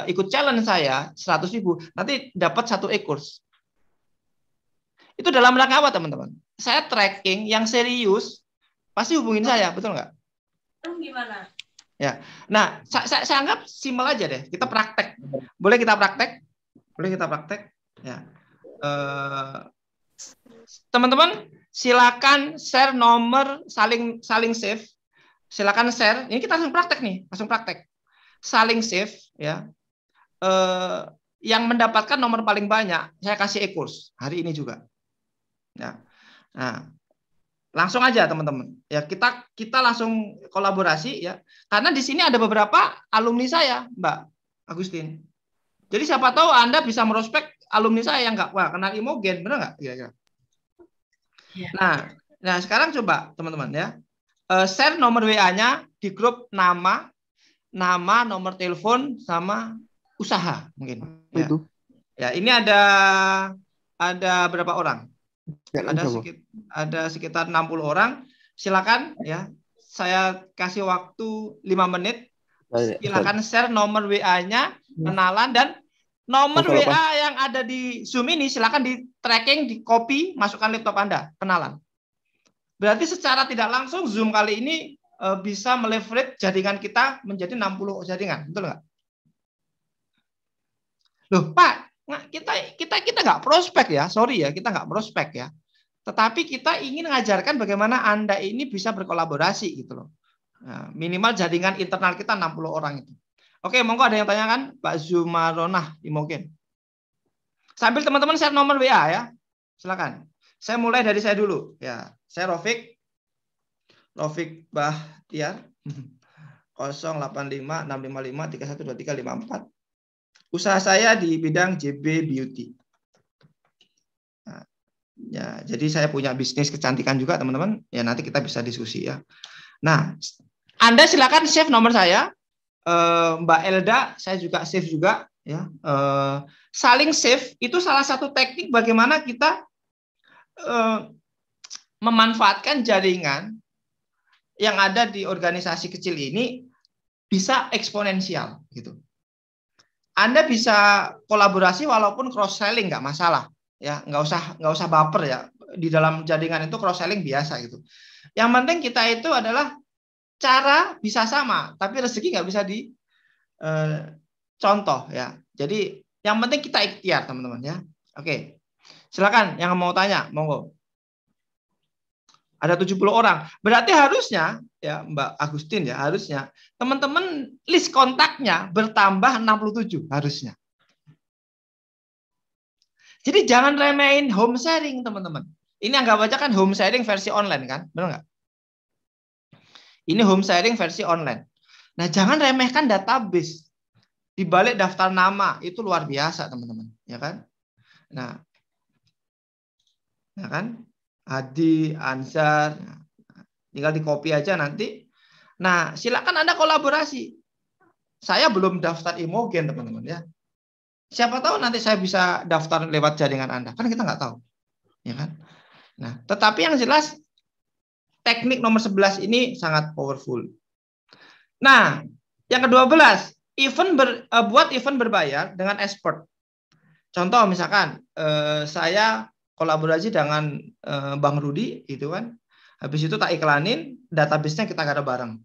ikut challenge saya 100.000, nanti dapat 1 e-course. Itu dalam rangka apa, teman-teman? Saya tracking yang serius, pasti hubungin saya, betul nggak? Gimana? Ya. Nah, saya anggap simpel aja deh. Kita praktek. Boleh kita praktek? Boleh kita praktek? Ya. Teman-teman, silakan share nomor, saling save. Silakan share. Ini kita langsung praktek nih, langsung praktek. Saling save, ya. Yang mendapatkan nomor paling banyak, saya kasih e-course hari ini juga. Ya. Nah, langsung aja teman-teman. Ya, kita langsung kolaborasi ya. Karena di sini ada beberapa alumni saya, Mbak Agustin. Jadi siapa tahu Anda bisa merospek alumni saya yang wah kenal Imogen, benar nggak? Kira-kira. Ya. Nah, sekarang coba teman-teman ya. Share nomor WA-nya di grup nama, nomor telepon sama usaha mungkin. Ya. Itu. Ya, ini ada berapa orang? Ada sekitar 60 orang. Silakan ya. Saya kasih waktu 5 menit. Silakan share nomor WA-nya, kenalan, dan nomor WA yang ada di Zoom ini silakan di tracking, di copy, masukkan laptop Anda, kenalan. Berarti secara tidak langsung Zoom kali ini bisa meleverage jaringan kita menjadi 60 jaringan, betul nggak? Loh, Pak, kita nggak prospek ya, sorry ya, kita nggak prospek ya. Tetapi kita ingin mengajarkan bagaimana Anda ini bisa berkolaborasi gitu loh. Nah, minimal jaringan internal kita 60 orang itu. Oke, monggo ada yang tanyakan, Pak Zumaronah, mungkin. Sambil teman-teman share nomor WA ya. Silakan. Saya mulai dari saya dulu. Ya, saya Rofik Bahtiar 085655312354. Usaha saya di bidang JB Beauty. Nah, ya, jadi saya punya bisnis kecantikan juga, teman-teman. Ya, nanti kita bisa diskusi ya. Nah, Anda silakan save nomor saya. Mbak Elda, saya juga save juga ya. Saling save itu salah satu teknik bagaimana kita memanfaatkan jaringan yang ada di organisasi kecil ini bisa eksponensial gitu. Anda bisa kolaborasi walaupun cross selling nggak masalah ya, nggak usah baper ya, di dalam jaringan itu cross selling biasa gitu. Yang penting kita itu adalah cara bisa sama, tapi rezeki nggak bisa contoh ya. Jadi yang penting kita ikhtiar teman-teman ya. Oke, silakan yang mau tanya, monggo. Ada 70 orang. Berarti harusnya ya Mbak Agustin ya, harusnya teman-teman list kontaknya bertambah 67 harusnya. Jadi jangan remehin home sharing teman-teman. Ini anggap aja kan home sharing versi online kan, benar nggak? Ini home sharing versi online. Nah, jangan remehkan database. Di balik daftar nama itu luar biasa, teman-teman, ya kan? Nah, ya kan? Adi, Ansar, tinggal di copy aja nanti. Nah, silakan Anda kolaborasi. Saya belum daftar Imogen, teman-teman ya. Siapa tahu nanti saya bisa daftar lewat jaringan Anda. Kan kita nggak tahu. Ya kan? Nah, tetapi yang jelas teknik nomor 11 ini sangat powerful. Nah, yang ke-12, buat event berbayar dengan expert. Contoh misalkan saya kolaborasi dengan Bang Rudi gitu kan. Habis itu tak iklanin, database-nya kita garap bareng.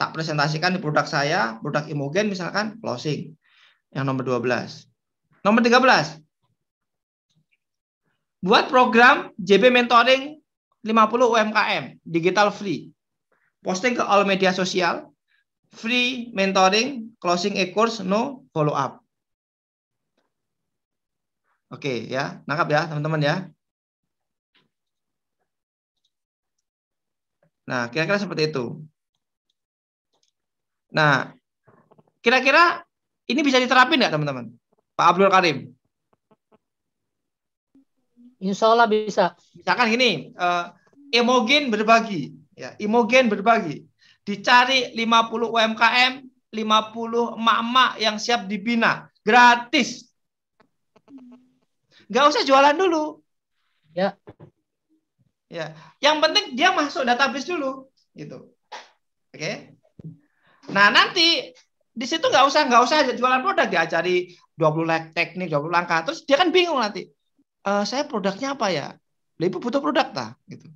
Tak presentasikan di produk saya, produk Imogen misalkan, closing. Yang nomor 12. Nomor 13. Buat program JB Mentoring 50 UMKM, digital free. Posting ke all media sosial, free mentoring, closing e-course, no follow up. Oke ya, nangkap ya teman-teman ya. Nah, kira-kira seperti itu. Nah, kira-kira ini bisa diterapin nggak teman-teman? Pak Abdul Karim. Insya Allah bisa. Misalkan gini, Imogen berbagi, ya, Imogen berbagi. Dicari 50 UMKM, 50 emak-emak yang siap dibina, gratis. Nggak usah jualan dulu. Ya. Ya, yang penting dia masuk database dulu, gitu. Oke. Nah, nanti di situ nggak usah jualan produk, diajari 20 teknik, 20 langkah, terus dia kan bingung nanti. saya produknya apa ya? Ibu butuh produk tak? Gitu.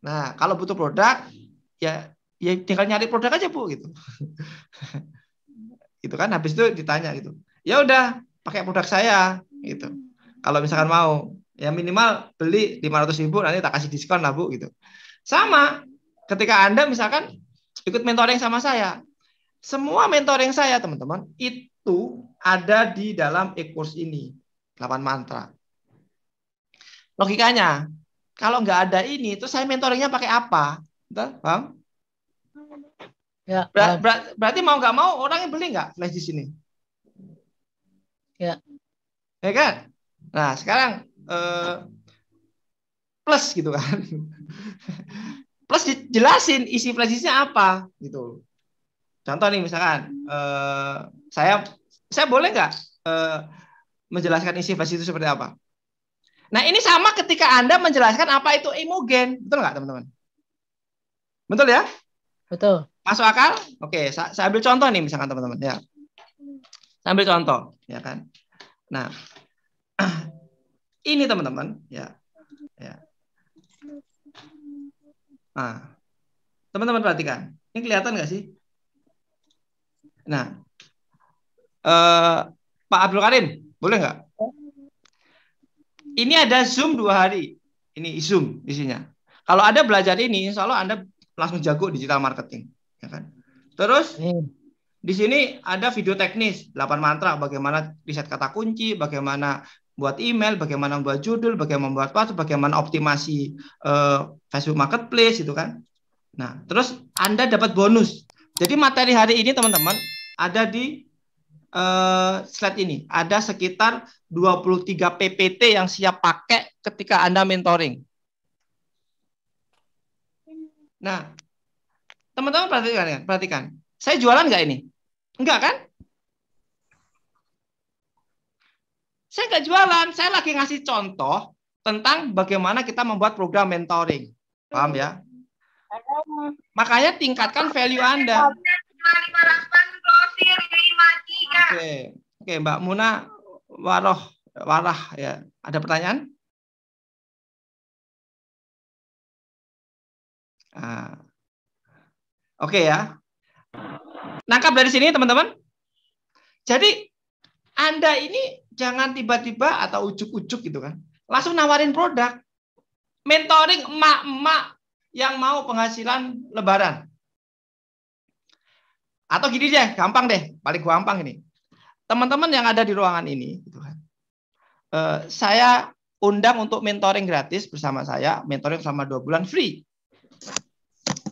Nah, kalau butuh produk, ya tinggal nyari produk aja Bu gitu. Gitu kan, habis itu ditanya gitu. Ya udah, pakai produk saya gitu. Kalau misalkan mau, ya minimal beli 500.000 nanti tak kasih diskon lah Bu gitu. Sama, ketika Anda misalkan ikut mentoring sama saya, semua mentoring saya teman-teman itu ada di dalam e-course ini, 8 mantra. Logikanya, kalau nggak ada ini, terus saya mentoringnya pakai apa? Betul, Bang? Ya, berarti mau nggak mau orang yang beli nggak flash di sini? Ya. Ya kan? Nah sekarang plus gitu kan? Plus dijelasin isi flash disknya apa gitu. Contoh nih misalkan saya boleh nggak menjelaskan isi flash itu seperti apa? Nah ini sama ketika Anda menjelaskan apa itu Imogen, betul nggak teman-teman? Betul ya? Betul. Masuk akal? Oke, saya ambil contoh nih misalkan teman-teman ya. Saya ambil contoh, ya kan. Nah, ini teman-teman, ya. Nah, teman-teman perhatikan. Ini kelihatan nggak sih? Nah, Pak Abdul Karim, boleh nggak? Ini ada Zoom 2 hari. Ini Zoom isinya. Kalau Anda belajar ini, insya Allah Anda langsung jago digital marketing. Ya kan? Terus di sini ada video teknis 8 mantra, bagaimana riset kata kunci, bagaimana buat email, bagaimana membuat judul, bagaimana membuat password, bagaimana optimasi Facebook Marketplace itu kan. Nah, terus Anda dapat bonus. Jadi materi hari ini teman-teman ada di slide ini. Ada sekitar 23 PPT yang siap pakai ketika Anda mentoring. Nah, teman-teman perhatikan. Saya jualan nggak ini? Enggak kan? Saya nggak jualan. Saya lagi ngasih contoh tentang bagaimana kita membuat program mentoring. Paham ya? Makanya tingkatkan value Anda. Oke, Mbak Muna Warah ya. Ada pertanyaan? Oke ya. Nangkap dari sini teman-teman. Jadi Anda ini jangan tiba-tiba atau ujuk-ujuk gitu kan. Langsung nawarin produk. Mentoring emak-emak yang mau penghasilan lebaran. Atau gini deh, gampang deh, paling gampang ini. Teman-teman yang ada di ruangan ini, gitu kan, saya undang untuk mentoring gratis bersama saya, mentoring selama 2 bulan free.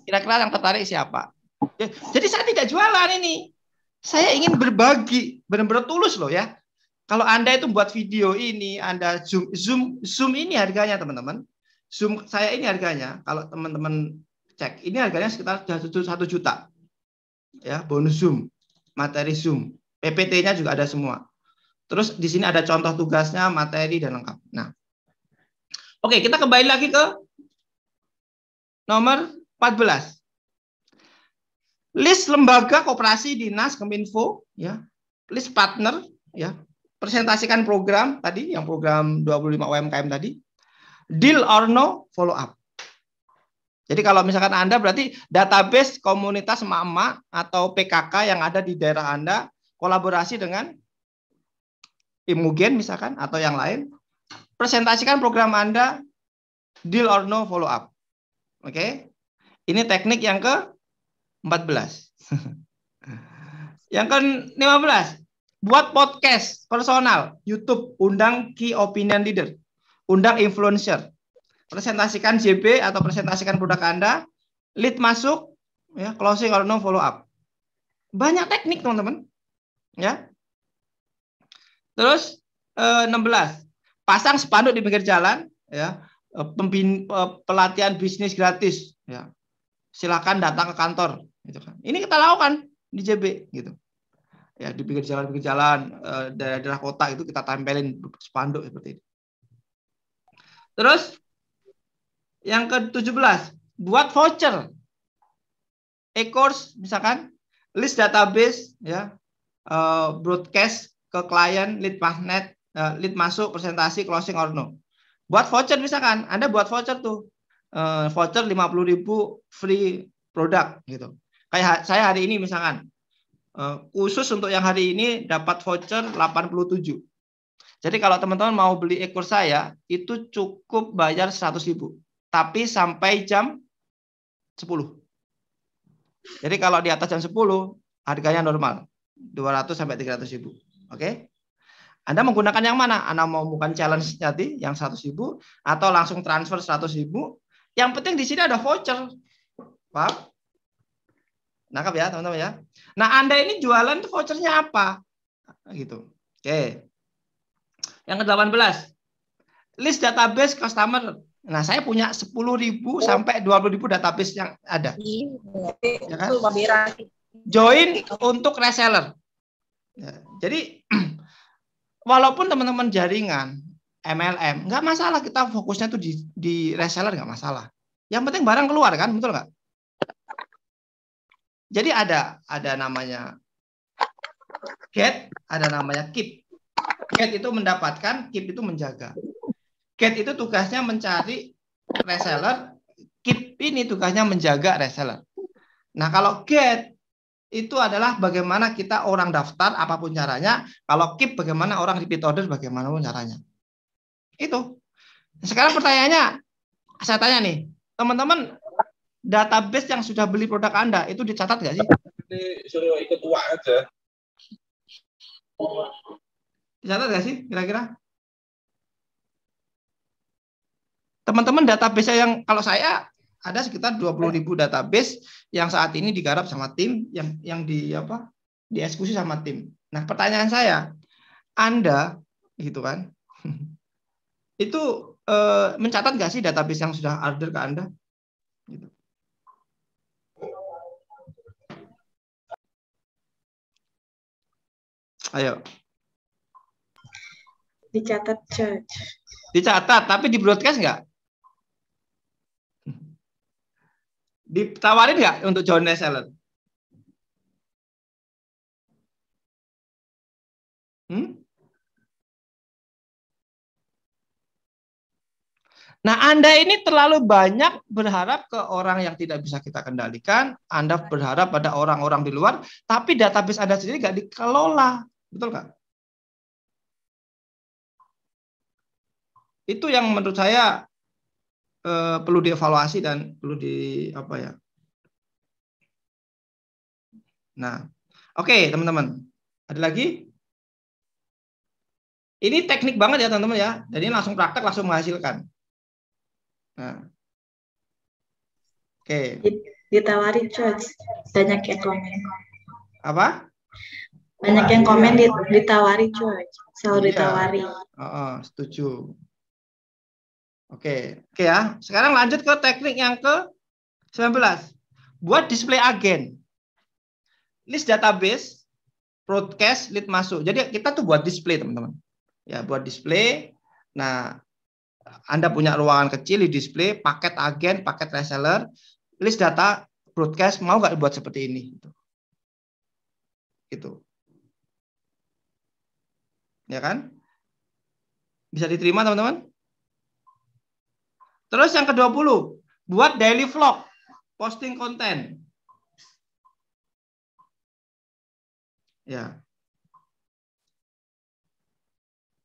Kira-kira yang tertarik siapa? Jadi saya tidak jualan ini. Saya ingin berbagi, benar-benar tulus loh ya. Kalau Anda itu buat video ini, Anda Zoom ini harganya teman-teman. Zoom saya ini harganya, kalau teman-teman cek, ini harganya sekitar 1 juta. Ya, bonus Zoom, materi Zoom, PPT-nya juga ada semua. Terus di sini ada contoh tugasnya, materi dan lengkap. Nah, oke, kita kembali lagi ke nomor 14. List lembaga, koperasi, dinas, Kominfo, ya. List partner, ya. Presentasikan program tadi, yang program 25 UMKM tadi. Deal or no, follow up. Jadi kalau misalkan Anda berarti database komunitas emak-emak atau PKK yang ada di daerah Anda, kolaborasi dengan Imogen misalkan atau yang lain, presentasikan program Anda, deal or no, follow up. Oke. Ini teknik yang ke-14. Yang ke-15, buat podcast personal, YouTube, undang key opinion leader, undang influencer. Presentasikan JB atau presentasikan produk Anda, lead masuk, ya, closing or no follow up. Banyak teknik teman-teman, ya. Terus 16, pasang spanduk di pinggir jalan, ya, pelatihan bisnis gratis, ya. Silakan datang ke kantor, gitu kan. Ini kita lakukan di JB, gitu. Ya, di pinggir jalan, daerah kota itu kita tempelin spanduk seperti ini. Terus yang ke-17, buat voucher. E-course misalkan, list database, ya, broadcast ke klien, lead magnet, lead masuk, presentasi, closing or no. Buat voucher misalkan, Anda buat voucher tuh. Voucher 50.000 free produk gitu. Kayak saya hari ini misalkan. Khusus untuk yang hari ini dapat voucher 87. Jadi kalau teman-teman mau beli ekor saya, itu cukup bayar 100.000. Tapi sampai jam 10. Jadi kalau di atas jam 10, harganya normal. 200 sampai 300.000. Oke? Anda menggunakan yang mana? Anda mau bukan challenge tadi yang 100.000 atau langsung transfer 100.000? Yang penting di sini ada voucher. Paham? Nangkap ya, teman-teman ya. Nah, Anda ini jualan vouchernya apa? Gitu. Oke. Yang ke-18. List database customer. Nah, saya punya 10.000 sampai 20.000 database yang ada. Ya kan? Join untuk reseller. Ya, jadi walaupun teman-teman jaringan MLM, nggak masalah, kita fokusnya tuh di reseller, nggak masalah. Yang penting barang keluar kan, betul nggak? Jadi ada namanya get, ada namanya keep. Get itu mendapatkan, keep itu menjaga. Get itu tugasnya mencari reseller, keep ini tugasnya menjaga reseller. Nah, kalau get itu adalah bagaimana kita orang daftar apapun caranya. Kalau keep bagaimana orang repeat order bagaimanapun caranya. Itu. Sekarang pertanyaannya, saya tanya nih, teman-teman, database yang sudah beli produk Anda itu dicatat nggak sih? Suruh ikut uang aja. Dicatat nggak sih kira-kira? Teman-teman database yang kalau saya ada sekitar 20.000 database yang saat ini digarap sama tim, yang dieksekusi sama tim. Nah, pertanyaan saya, Anda gitu kan, itu mencatat nggak sih database yang sudah order ke Anda? Gitu. Ayo. Dicatat, Coach. Dicatat, tapi di broadcast nggak? Ditawarin nggak untuk join reseller? Nah, Anda ini terlalu banyak berharap ke orang yang tidak bisa kita kendalikan. Anda berharap pada orang-orang di luar, tapi database Anda sendiri nggak dikelola. Betul nggak? Itu yang menurut saya perlu dievaluasi dan perlu Nah, oke, teman-teman. Ada lagi? Ini teknik banget ya, teman-teman ya. Jadi langsung praktek, langsung menghasilkan. Nah. Oke. Ditawari, Coach. Banyak yang komen. Apa? Banyak yang komen ditawari, Coach. Selalu ditawari. Setuju. Oke ya. Sekarang lanjut ke teknik yang ke-19. Buat display agen. List database, broadcast, lead masuk. Jadi kita tuh buat display, teman-teman. Ya, buat display. Nah, Anda punya ruangan kecil di display, paket agen, paket reseller, list data, broadcast, mau nggak buat seperti ini? Gitu. Ya kan? Bisa diterima, teman-teman? Terus yang ke-20, buat daily vlog, posting konten. Ya.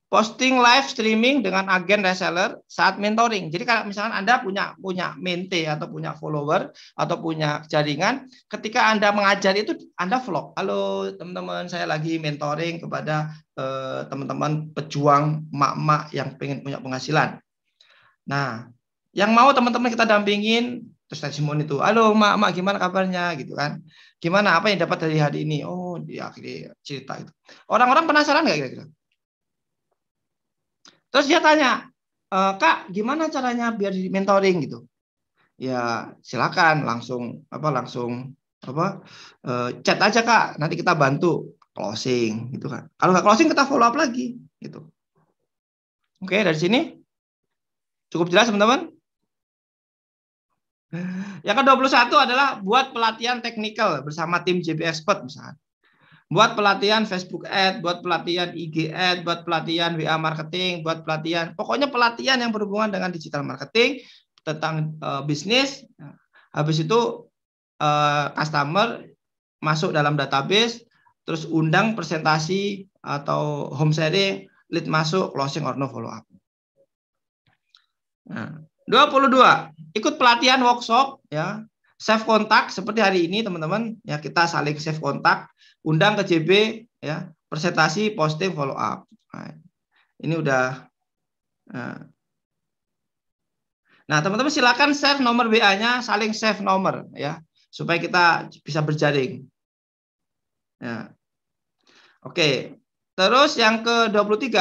Posting live streaming dengan agen reseller saat mentoring. Jadi kalau misalkan Anda punya mente atau punya follower atau punya jaringan, ketika Anda mengajar itu Anda vlog. Halo teman-teman, saya lagi mentoring kepada teman-teman pejuang emak-emak yang pengen punya penghasilan. Nah, yang mau teman-teman kita dampingin, terus testimoni itu, halo emak-emak gimana kabarnya gitu kan? Gimana, apa yang dapat dari hari ini? Oh, dia akhirnya cerita itu. Orang-orang penasaran nggak kira-kira? Terus dia tanya, Kak, gimana caranya biar di mentoring gitu? Ya silakan langsung chat aja Kak, nanti kita bantu closing gitu kan. Kalau nggak closing kita follow up lagi gitu. Oke, dari sini cukup jelas teman-teman. Yang ke-21 adalah buat pelatihan teknikal bersama tim JB Expert misalnya. Buat pelatihan Facebook Ad, buat pelatihan IG Ad, buat pelatihan WA marketing, buat pelatihan, pokoknya pelatihan yang berhubungan dengan digital marketing, tentang bisnis. Habis itu customer masuk dalam database, terus undang presentasi atau home sharing, lead masuk, closing or no follow up. Nah, 22, ikut pelatihan workshop ya. Save kontak seperti hari ini teman-teman ya, kita saling save kontak, undang ke JB ya, presentasi, posting, follow up. Nah, ini udah. Nah, teman-teman silakan save nomor WA-nya, saling save nomor ya, supaya kita bisa berjaring. Ya. Oke. Terus yang ke-23,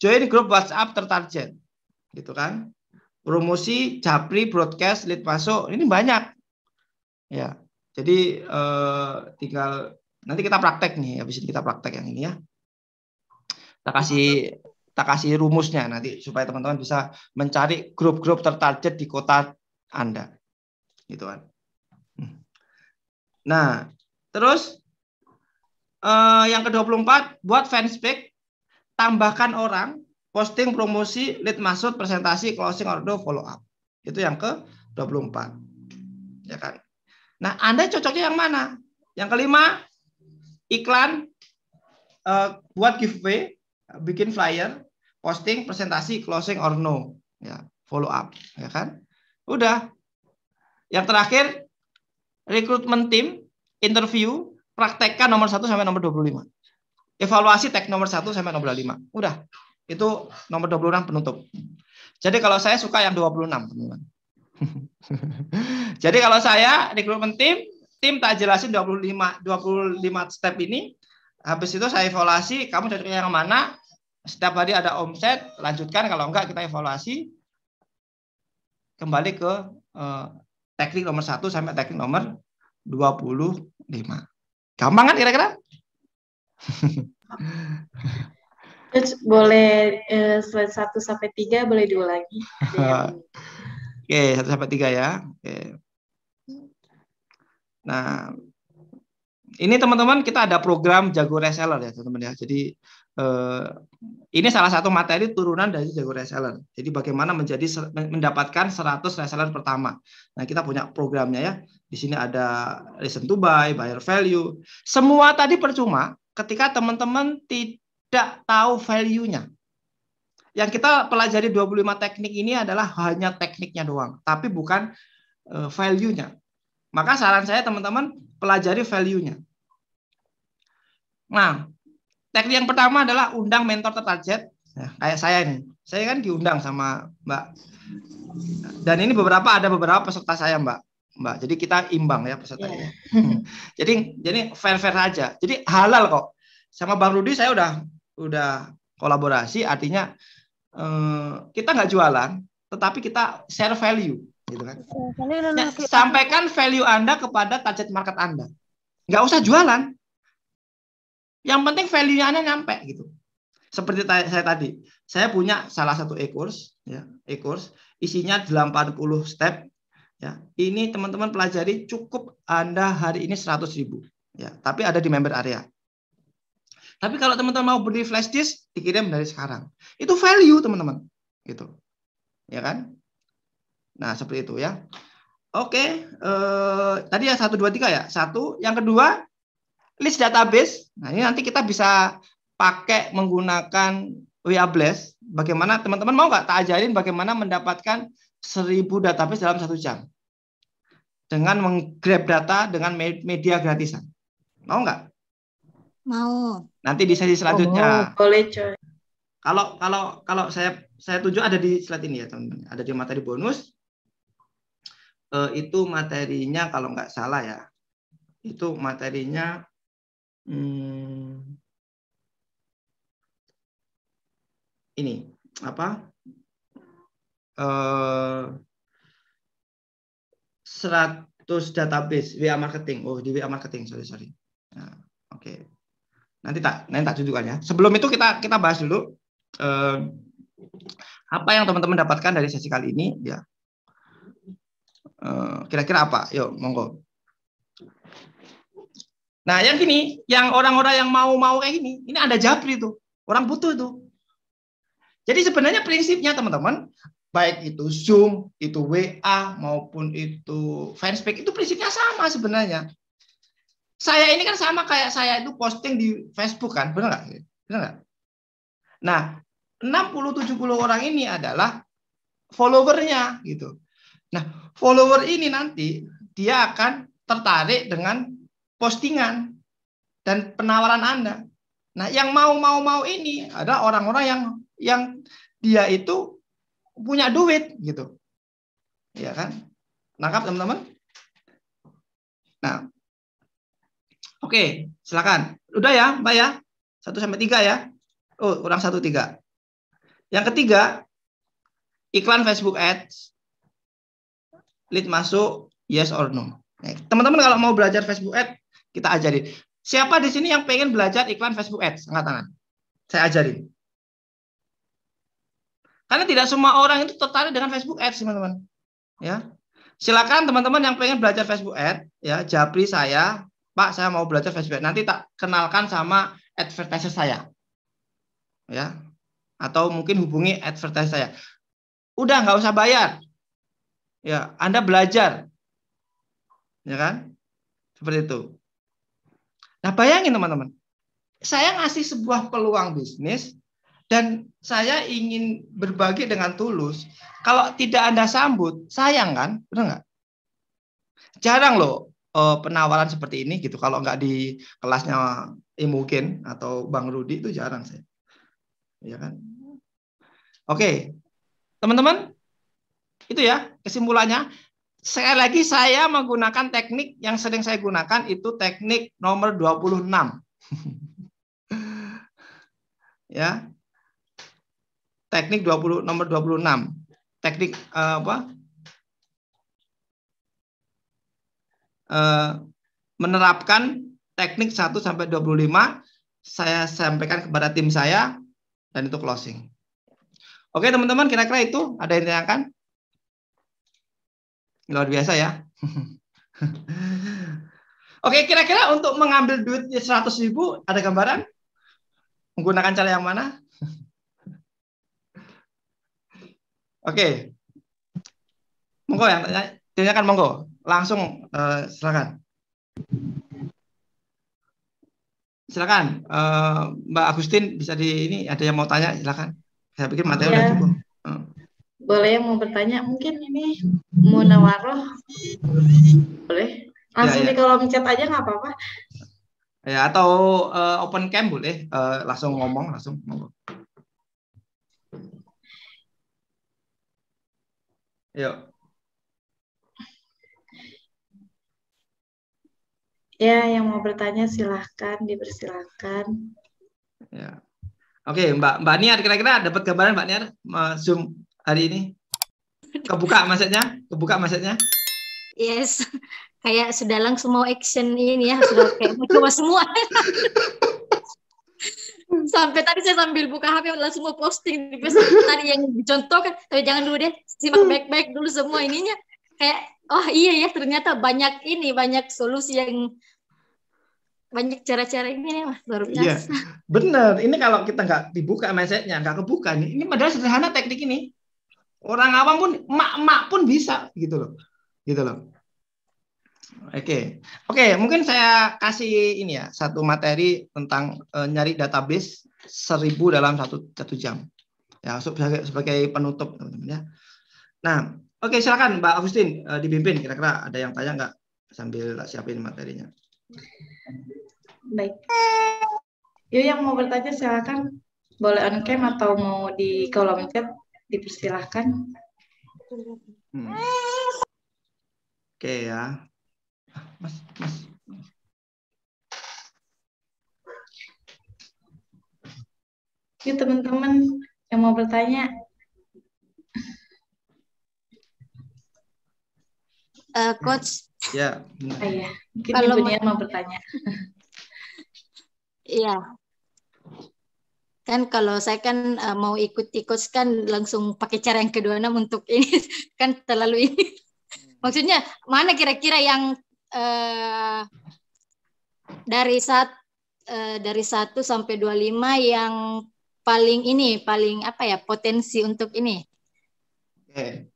join grup WhatsApp tertarget. Gitu kan? Promosi, japri, broadcast, lead masuk, ini banyak. Ya, jadi tinggal nanti kita praktek nih, habis ini kita praktek yang ini ya. Kita kasih rumusnya nanti supaya teman-teman bisa mencari grup-grup tertarget di kota Anda, gitu kan. Nah, terus yang ke-24, buat fanspage, tambahkan orang, posting, promosi, lead masuk, presentasi, closing, order, follow up. Itu yang ke-24, ya kan. Nah, Anda cocoknya yang mana? Yang kelima, iklan, buat giveaway, bikin flyer, posting, presentasi, closing or no, ya, follow up, ya kan? Udah. Yang terakhir, rekrutmen tim, interview, praktekkan nomor 1 sampai nomor 25. Evaluasi tag nomor 1 sampai nomor 25. Udah. Itu nomor 26 penutup. Jadi kalau saya suka yang 26, teman-teman. Jadi kalau saya rekrutmen tim tak jelasin 25 step ini. Habis itu saya evaluasi, kamu cocoknya yang mana? Setiap hari ada omset, lanjutkan, kalau enggak kita evaluasi. Kembali ke teknik nomor 1 sampai teknik nomor 25. Gampang kan kira-kira? Boleh slide 1 sampai 3 boleh diulangi. Oke, 1 sampai 3 ya. Oke. Nah, ini teman-teman kita ada program Jago Reseller ya, teman-teman ya. Jadi ini salah satu materi turunan dari Jago Reseller. Jadi bagaimana mendapatkan 100 reseller pertama. Nah, kita punya programnya ya. Di sini ada reason to buy, buyer value. Semua tadi percuma ketika teman-teman tidak tahu value-nya. Yang kita pelajari 25 teknik ini adalah hanya tekniknya doang, tapi bukan value-nya. Maka saran saya teman-teman pelajari value-nya. Nah, teknik yang pertama adalah undang mentor tertarget. Nah, kayak saya nih, saya kan diundang sama Mbak. Dan ini ada beberapa peserta saya Mbak. Jadi kita imbang ya pesertanya. Jadi fair-fair saja. Jadi halal kok. Sama Bang Rudi saya udah kolaborasi, artinya kita nggak jualan, tetapi kita share value, gitu kan. Nah, sampaikan value Anda kepada target market Anda. Nggak usah jualan. Yang penting value-nya Anda nyampe, gitu. Seperti saya tadi, saya punya salah satu e-course, ya, e-course isinya 80 step. Ya, ini teman-teman pelajari, cukup Anda hari ini 100.000, ya. Tapi ada di member area. Tapi kalau teman-teman mau beli flash disk, dikirim dari sekarang. Itu value, teman-teman. Gitu. Ya kan? Nah, seperti itu ya. Oke. Tadi ya 1, 2, 3 ya. 1. Yang kedua, list database. Nah, ini nanti kita bisa pakai menggunakan WA Blast. Bagaimana, teman-teman mau nggak tak ajarin bagaimana mendapatkan 1000 database dalam 1 jam. Dengan menggrab data dengan media gratisan. Mau nggak? Mau. Nanti di sesi selanjutnya. Boleh, coy. Kalau saya tunjuk ada di slide ini ya, teman-teman. Ada di materi bonus. Itu materinya kalau nggak salah ya. Itu materinya ini apa? 100 database WA marketing. Oh, di WA marketing, sorry. Nah, oke. Nanti tak tunjukkan ya. Sebelum itu kita bahas dulu apa yang teman-teman dapatkan dari sesi kali ini ya. Kira-kira apa? Yuk, monggo. Nah, yang gini, yang orang-orang yang mau kayak gini, ini ada japri tuh. Orang butuh tuh. Jadi sebenarnya prinsipnya teman-teman, baik itu Zoom, itu WA, maupun itu fanspage, itu prinsipnya sama sebenarnya. Saya ini kan sama kayak saya itu posting di Facebook kan, benar nggak? Benar nggak? Nah, 60-70 orang ini adalah followernya gitu. Nah, follower ini nanti dia akan tertarik dengan postingan dan penawaran Anda. Nah, yang mau ini adalah orang-orang yang dia itu punya duit gitu. Ya kan? Nangkap teman-teman? Nah, oke, silakan. Udah ya, Mbak ya? 1 sampai 3 ya. Oh, kurang 1 3. Yang ketiga, iklan Facebook Ads. Lead masuk, yes or no. Teman-teman kalau mau belajar Facebook Ads, kita ajarin. Siapa di sini yang pengen belajar iklan Facebook Ads? Angkat tangan. Saya ajarin. Karena tidak semua orang itu tertarik dengan Facebook Ads, teman-teman. Ya. Silakan teman-teman yang pengen belajar Facebook Ads, ya, japri saya, Pak, saya mau belajar Facebook Ads. Nanti tak kenalkan sama advertiser saya. Ya. Atau mungkin hubungi advertiser saya. Udah nggak usah bayar. Ya, Anda belajar. Ya kan? Seperti itu. Nah, bayangin teman-teman. Saya ngasih sebuah peluang bisnis dan saya ingin berbagi dengan tulus. Kalau tidak Anda sambut, sayang kan? Benar nggak? Jarang loh penawaran seperti ini gitu. Kalau nggak di kelasnya Imukin atau Bang Rudi itu jarang saya. Ya kan? Oke. Teman-teman, itu ya kesimpulannya. Sekali lagi saya menggunakan teknik yang sering saya gunakan itu teknik nomor 26. Ya. Teknik nomor 26. Teknik menerapkan teknik 1 sampai 25 saya sampaikan kepada tim saya dan itu closing. Oke, teman-teman, kira-kira itu ada yang ditanyakan? Luar biasa ya. Oke, kira-kira untuk mengambil duit 100.000 ada gambaran? Menggunakan cara yang mana? Oke. Monggo yang tanyakan, monggo. Langsung silakan. Silakan, Mbak Agustin bisa ini ada yang mau tanya, silakan. Saya pikir materi udah cukup. Boleh yang mau bertanya, mungkin ini Munawaroh. Boleh? Langsung di kolom chat aja nggak apa-apa. Ya, atau open cam boleh, langsung ngomong, langsung ngomong. Yuk. Ya, yang mau bertanya silahkan, dipersilahkan. Ya. Oke, Mbak Niar, kira-kira dapat gambaran Mbak Niar Zoom hari ini? Kebuka maksudnya? Yes, kayak sudah langsung mau action ini ya, sudah kayak mau coba semua. Sampai tadi saya sambil buka HP langsung mau posting di Facebook tadi yang dicontohkan, tapi jangan dulu deh, simak baik-baik dulu semua ininya. Kayak, oh iya ya, ternyata banyak solusi yang banyak cara-cara ini nih, Mas, luar biasa. Iya, bener. Ini kalau kita nggak dibuka mindset-nya, nggak kebuka nih. Ini padahal sederhana teknik ini. Orang awam pun, emak-emak pun bisa gitu loh. Oke, mungkin saya kasih ini ya, satu materi tentang nyari database 1000 dalam satu jam. Ya, sebagai penutup teman-teman ya. Nah, oke, silakan Mbak Agustin dipimpin. Kira-kira ada yang tanya nggak sambil siapin materinya? Baik. Yuk, yang mau bertanya silakan. Boleh on cam atau mau di kolom chat, dipersilahkan. Oke ya. Mas. Yuk teman-teman yang mau bertanya. Coach. Ya. Iya. Mungkin kalau Ibu Niar mau bertanya. Iya. Kan kalau saya kan mau ikuti coach kan langsung pakai cara yang kedua untuk ini kan terlalu ini. Maksudnya mana kira-kira yang dari 1 sampai 25 yang paling apa ya, potensi untuk ini Oke.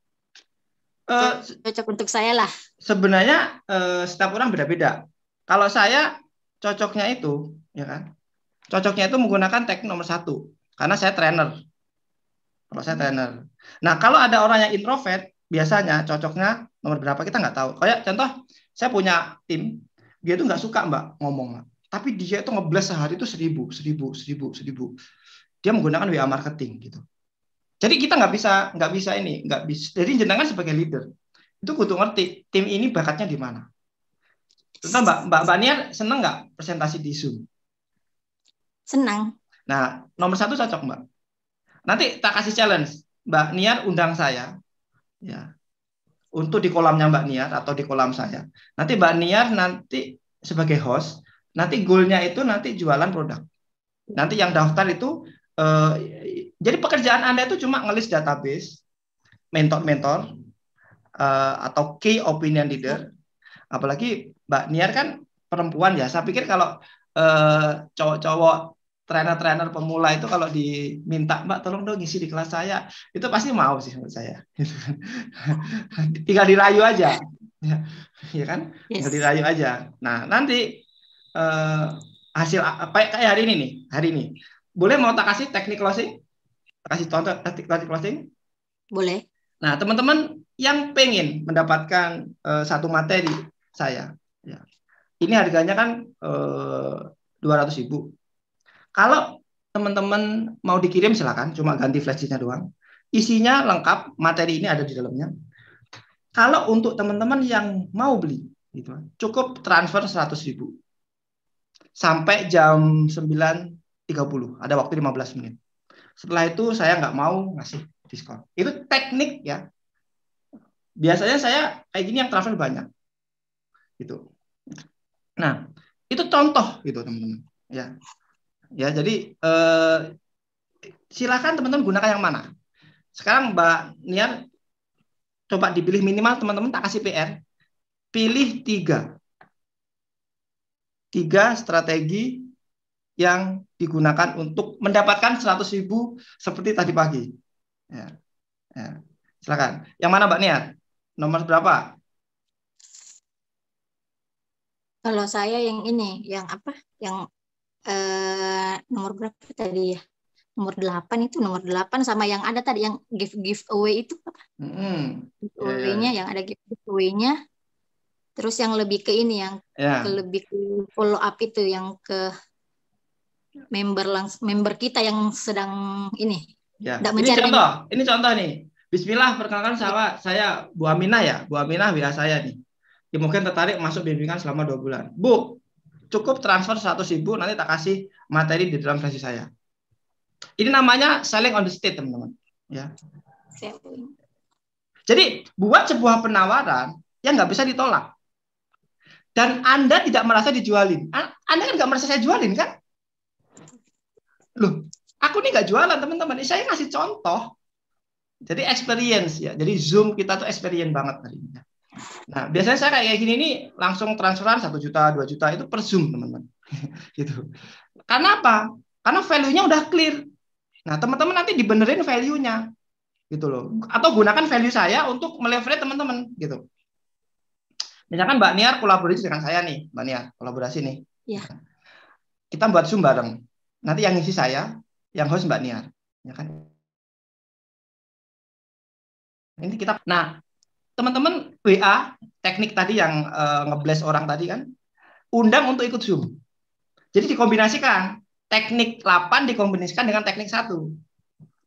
cocok untuk saya lah. Sebenarnya setiap orang beda-beda. Kalau saya cocoknya itu, ya kan? Cocoknya itu menggunakan teknik nomor 1, karena saya trainer. Kalau saya trainer. Nah, kalau ada orang yang introvert, biasanya cocoknya nomor berapa kita nggak tahu. Kayak contoh, saya punya tim, dia tuh nggak suka Mbak ngomong, Mbak. Tapi dia itu ngeblast sehari itu 1000. Dia menggunakan WA marketing gitu. Jadi kita nggak bisa. Jadi jenengan sebagai leader itu kudu ngerti tim ini bakatnya di mana. Contoh Mbak Niar seneng nggak presentasi di Zoom? Senang. Nah, nomor 1 cocok Mbak. Nanti tak kasih challenge, Mbak Niar undang saya, ya, untuk di kolamnya Mbak Niar atau di kolam saya. Nanti Mbak Niar nanti sebagai host, nanti goalnya itu nanti jualan produk. Nanti yang daftar itu, jadi pekerjaan Anda itu cuma ngelis database, mentor-mentor, atau key opinion leader. Apalagi Mbak Niar kan perempuan ya. Saya pikir kalau cowok-cowok trainer-trainer pemula itu kalau diminta Mbak tolong dong ngisi di kelas saya, itu pasti mau sih menurut saya. Tinggal dirayu aja, ya kan? Tinggal dirayu aja. Nah nanti hasil apa kayak hari ini nih, boleh mau tak kasih teknik closing? Tak kasih contoh teknik closing? Boleh. Nah teman-teman yang pengen mendapatkan satu materi saya, ya. Ini harganya kan 200.000. Kalau teman-teman mau dikirim silakan, cuma ganti flash disknya doang. Isinya lengkap, materi ini ada di dalamnya. Kalau untuk teman-teman yang mau beli, gitu, cukup transfer 100.000 sampai jam 9.30, ada waktu 15 menit. Setelah itu saya nggak mau ngasih diskon. Itu teknik ya. Biasanya saya kayak gini yang transfer banyak, gitu. Nah, itu contoh gitu teman-teman. Ya. Ya, jadi silakan teman-teman gunakan yang mana. Sekarang Mbak Niar coba dipilih minimal teman-teman tak kasih PR. Pilih 3 strategi yang digunakan untuk mendapatkan 100.000 seperti tadi pagi. Ya. Ya. Silakan. Yang mana Mbak Niar? Nomor berapa? Kalau saya yang ini, yang apa? Yang nomor berapa tadi ya? Nomor 8 itu, nomor 8 sama yang ada tadi yang giveaway itu apa? Giveaway-nya yang ada giveaway-nya. Terus yang lebih ke ini yang lebih ke follow up itu yang ke member kita yang sedang ini. Ya. Ini contoh nih. Bismillah, perkenalkan saya Bu Aminah ya. Bu Aminah WA saya nih. Ya, mungkin tertarik masuk bimbingan selama 2 bulan. Bu, cukup transfer 100.000, nanti tak kasih materi di dalam sesi saya. Ini namanya selling on the state, teman-teman. Ya. Jadi buat sebuah penawaran yang nggak bisa ditolak. Dan Anda tidak merasa dijualin. Anda kan nggak merasa saya jualin kan? Loh, aku nih nggak jualan teman-teman. Saya ngasih contoh. Jadi experience ya. Jadi Zoom kita tuh experience banget hari ini. Nah, biasanya saya kayak gini nih langsung transferan 1 juta, 2 juta itu per Zoom, teman-teman. Gitu. Karena apa? Karena value-nya udah clear. Nah, teman-teman nanti dibenerin value-nya. Gitu loh. Atau gunakan value saya untuk meleverage teman-teman, gitu. Misalkan Mbak Niar kolaborasi dengan saya nih, Mbak Niar, kolaborasi nih. Iya. Kita buat Zoom bareng. Nanti yang ngisi saya, yang host Mbak Niar, ya kan? Ini kita. Nah, teman-teman WA teknik tadi yang ngeblast orang tadi kan, undang untuk ikut Zoom. Jadi dikombinasikan teknik 8 dikombinasikan dengan teknik 1.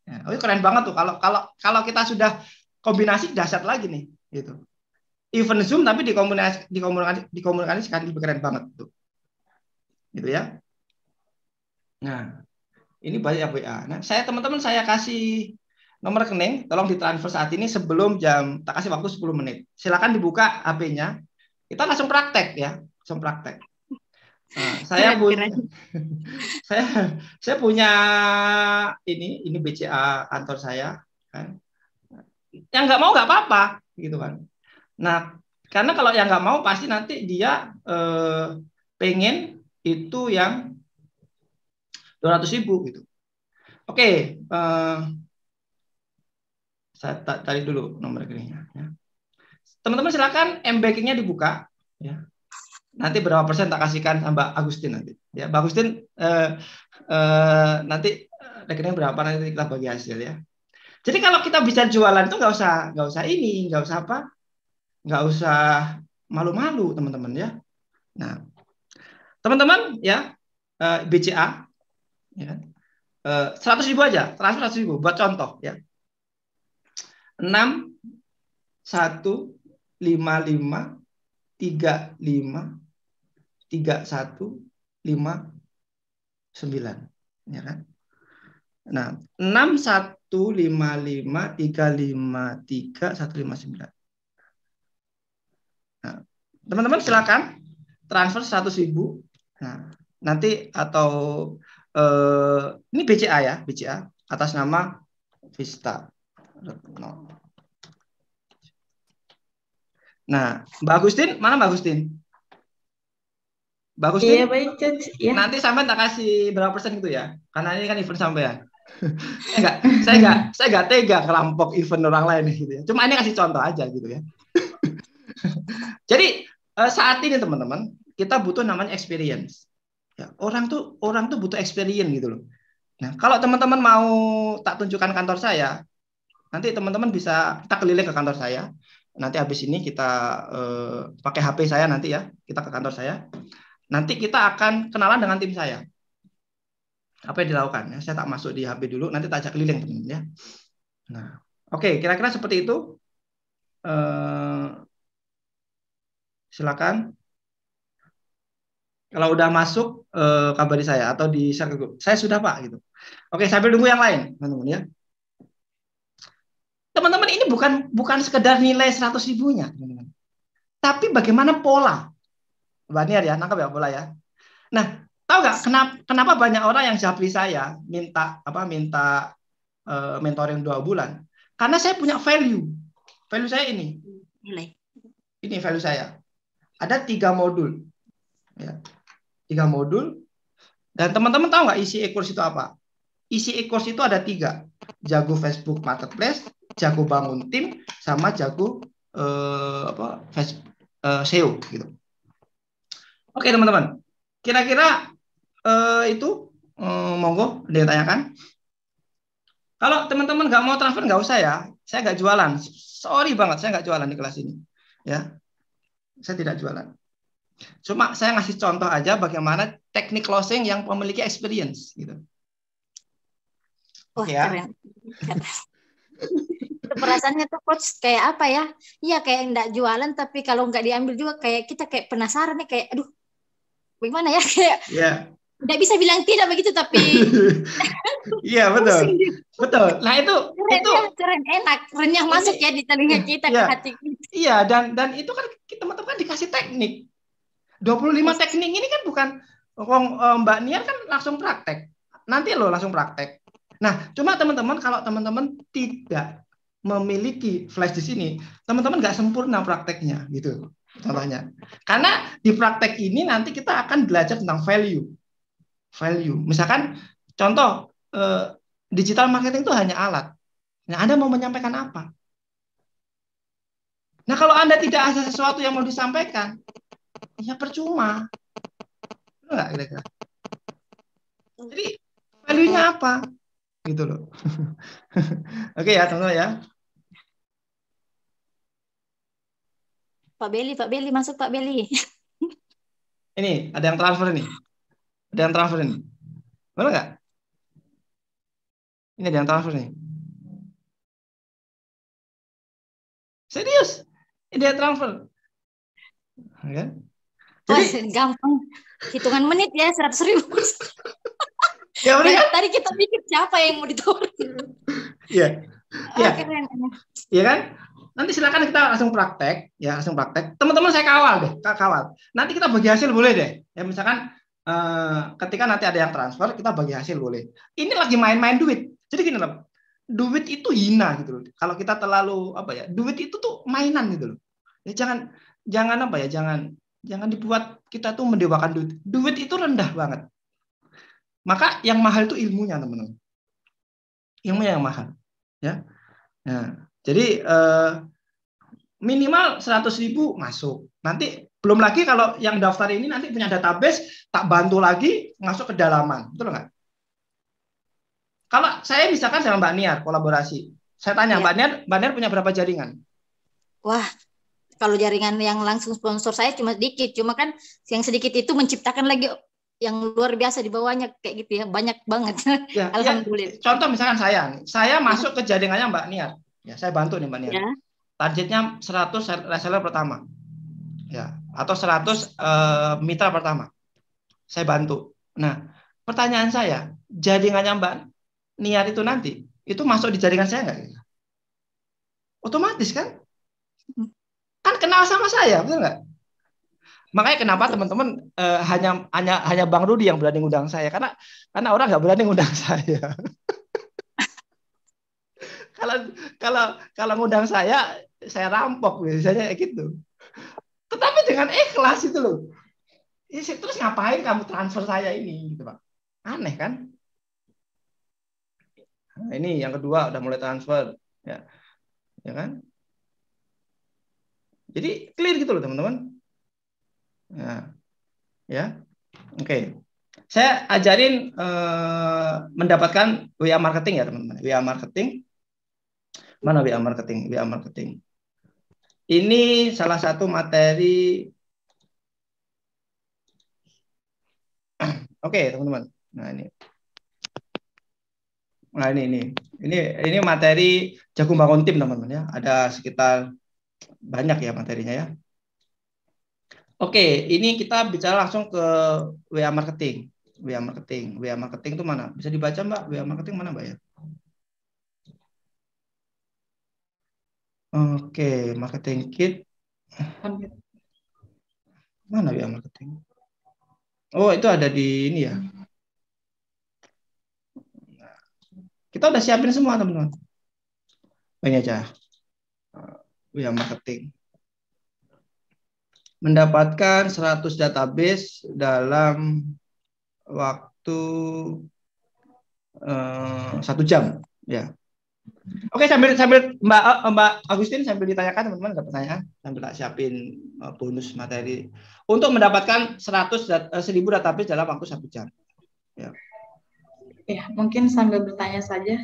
Ya, keren banget tuh kalau kita sudah kombinasi dahsyat lagi nih, gitu. Event Zoom tapi dikomunikasikan lebih keren banget tuh. Gitu ya. Nah, ini banyak WA. Nah, teman-teman saya kasih nomor rekening, tolong ditransfer saat ini sebelum jam, tak kasih waktu 10 menit. Silakan dibuka HP-nya. Kita langsung praktek ya, langsung praktek. Nah, saya punya ini BCA kantor saya kan. Yang nggak mau nggak apa-apa gitu kan. Nah, karena kalau yang nggak mau pasti nanti dia pengen itu yang 200.000 gitu. Oke, saya tadi dulu nomor rekeningnya. Ya. Teman-teman silakan M-Bankingnya dibuka. Ya. Nanti berapa persen tak kasihkan sama Agustin nanti. Ya, Mbak Agustin nanti rekening berapa nanti kita bagi hasil ya. Jadi kalau kita bisa jualan itu nggak usah malu-malu teman-teman ya. Nah, teman-teman ya BCA ya, 100.000 aja, transfer 100.000 buat contoh ya. 6 1 5 5 35 31 59 ya kan. Nah, 6 1 5 5 3 5 3 1 5 9. Nah, teman-teman silakan transfer 100.000. Nah, nanti atau ini BCA ya, BCA atas nama Vista. Nah, Mbak Agustin, mana Mbak Agustin? Mbak Agustin, Iya baik Coach. Ya. nanti sampai tak kasih berapa persen gitu ya, karena ini kan event sampean. Saya nggak tega ngerampok event orang lain gitu ya. Cuma ini kasih contoh aja gitu ya. Jadi saat ini teman-teman kita butuh namanya experience. Ya, orang tuh butuh experience gitu loh. Nah, kalau teman-teman mau tak tunjukkan kantor saya, nanti teman-teman bisa kita keliling ke kantor saya. Nanti habis ini kita pakai HP saya nanti ya, kita ke kantor saya. Nanti kita akan kenalan dengan tim saya. Apa yang dilakukan? Ya, saya tak masuk di HP dulu, nanti tak ajak keliling teman-teman ya. Nah, oke, kira-kira seperti itu. Silakan. Kalau udah masuk kabari saya atau di share ke grup. Saya sudah Pak gitu. Oke, sambil nunggu yang lain, teman-teman ya. Teman-teman ini bukan sekedar nilai 100.000-nya, teman-teman. Tapi bagaimana pola? Mbak Niar ya, nangkap ya pola ya. Nah, tahu nggak kenapa banyak orang yang japri saya minta mentoring 2 bulan? Karena saya punya value. Value saya ini. Nilai. Ini value saya. Ada 3 modul. Ya. 3 modul. Dan teman-teman tahu nggak isi e-course itu apa? Isi e-course itu ada 3. Jago Facebook Marketplace, jago bangun tim, sama jago SEO gitu. Oke teman-teman. Kira-kira itu monggo ada yang tanyakan. Kalau teman-teman nggak mau transfer nggak usah ya. Saya nggak jualan. Sorry banget saya nggak jualan di kelas ini. Ya, saya tidak jualan. Cuma saya ngasih contoh aja bagaimana teknik closing yang memiliki experience gitu. Wah, ya. keren. Perasaannya tuh coach kayak apa ya? Iya kayak enggak jualan tapi kalau nggak diambil juga kayak kita kayak penasaran nih kayak aduh bagaimana ya kayak nggak bisa bilang tidak begitu tapi iya betul. Betul. Nah itu keren enak renyah masuk ya di telinga kita ke hati kita. Iya dan itu kan teman-teman dikasih teknik. 25 teknik ini kan bukan Mbak Niar kan langsung praktek. Nanti lo langsung praktek. Nah, cuma teman-teman kalau teman-teman tidak memiliki flash di sini, teman-teman nggak sempurna prakteknya gitu. Contohnya. Karena di praktek ini nanti kita akan belajar tentang value. Misalkan contoh digital marketing itu hanya alat. Nah, Anda mau menyampaikan apa? Nah, kalau Anda tidak ada sesuatu yang mau disampaikan, ya percuma. Enggak kira-kira. Jadi value-nya apa? Gitu loh. Oke ya, teman-teman ya. Pak Beli masuk Pak Beli. Ini ada yang transfer ini. Boleh nggak? Ini ada yang transfer nih. Serius? Ini dia transfer. Oke. Jadi gampang. Hitungan menit ya 100.000. Ya, tadi kita pikir siapa yang mau ditawarin. Iya. Iya. Iya kan? Nanti silakan kita langsung praktek, ya langsung praktek. Teman-teman saya kawal. Nanti kita bagi hasil boleh deh. Ya misalkan ketika nanti ada yang transfer, kita bagi hasil boleh. Ini lagi main-main duit. Jadi gini loh. Duit itu hina gitu loh. Kalau kita terlalu duit itu tuh mainan gitu loh. Ya jangan Jangan dibuat kita tuh mendewakan duit. Duit itu rendah banget. Maka yang mahal itu ilmunya, teman-teman. Ilmunya yang mahal, ya. Nah, jadi minimal 100.000 masuk. Nanti belum lagi kalau yang daftar ini nanti punya database, tak bantu lagi masuk ke dalaman, betul nggak? Kalau saya misalkan sama Mbak Niar kolaborasi, saya tanya Ya. Mbak Niar punya berapa jaringan? Wah, kalau jaringan yang langsung sponsor saya cuma sedikit, cuma kan yang sedikit itu menciptakan lagi yang luar biasa di bawahnya kayak gitu ya, banyak banget. Ya, Alhamdulillah. ya, contoh misalkan saya masuk ke jaringannya Mbak Niar, ya saya bantu nih Mbak Niar. Ya. Targetnya 100 reseller pertama, ya, atau 100 mitra pertama, saya bantu. Nah, pertanyaan saya, jaringannya Mbak Niar itu nanti itu masuk di jaringan saya nggak? Otomatis kan? Kan kenal sama saya, betul nggak? Makanya kenapa teman-teman hanya Bang Rudi yang berani ngundang saya, karena orang nggak berani ngundang saya. kalau ngundang saya rampok biasanya gitu. Tetapi dengan ikhlas itu loh. Terus ngapain kamu transfer saya ini, gitu Pak? Aneh kan? Nah, ini yang kedua udah mulai transfer, ya kan? Jadi clear gitu loh teman-teman. Nah, ya, oke. Saya ajarin mendapatkan WA marketing ya teman-teman. WA marketing. Mana WA marketing? WA marketing. Ini salah satu materi. Oke, teman-teman. Nah, ini. Nah, ini materi jagung bangun tim, teman-teman ya. Ada sekitar banyak ya materinya ya. Oke, ini kita bicara langsung ke WA marketing. WA marketing. WA marketing itu mana? Bisa dibaca, Mbak? WA marketing mana, Mbak ya? Oke, marketing kit. Mana WA marketing? Oh, itu ada di ini ya. Kita udah siapin semua, teman-teman. Ini aja. WA marketing. Mendapatkan 100 database dalam waktu 1 jam, ya. Oke, sambil Mbak Agustin sambil ditanyakan teman-teman, ada pertanyaan sambil tak siapin bonus materi untuk mendapatkan 1.000 database dalam waktu 1 jam. Ya. Ya, mungkin sambil bertanya saja.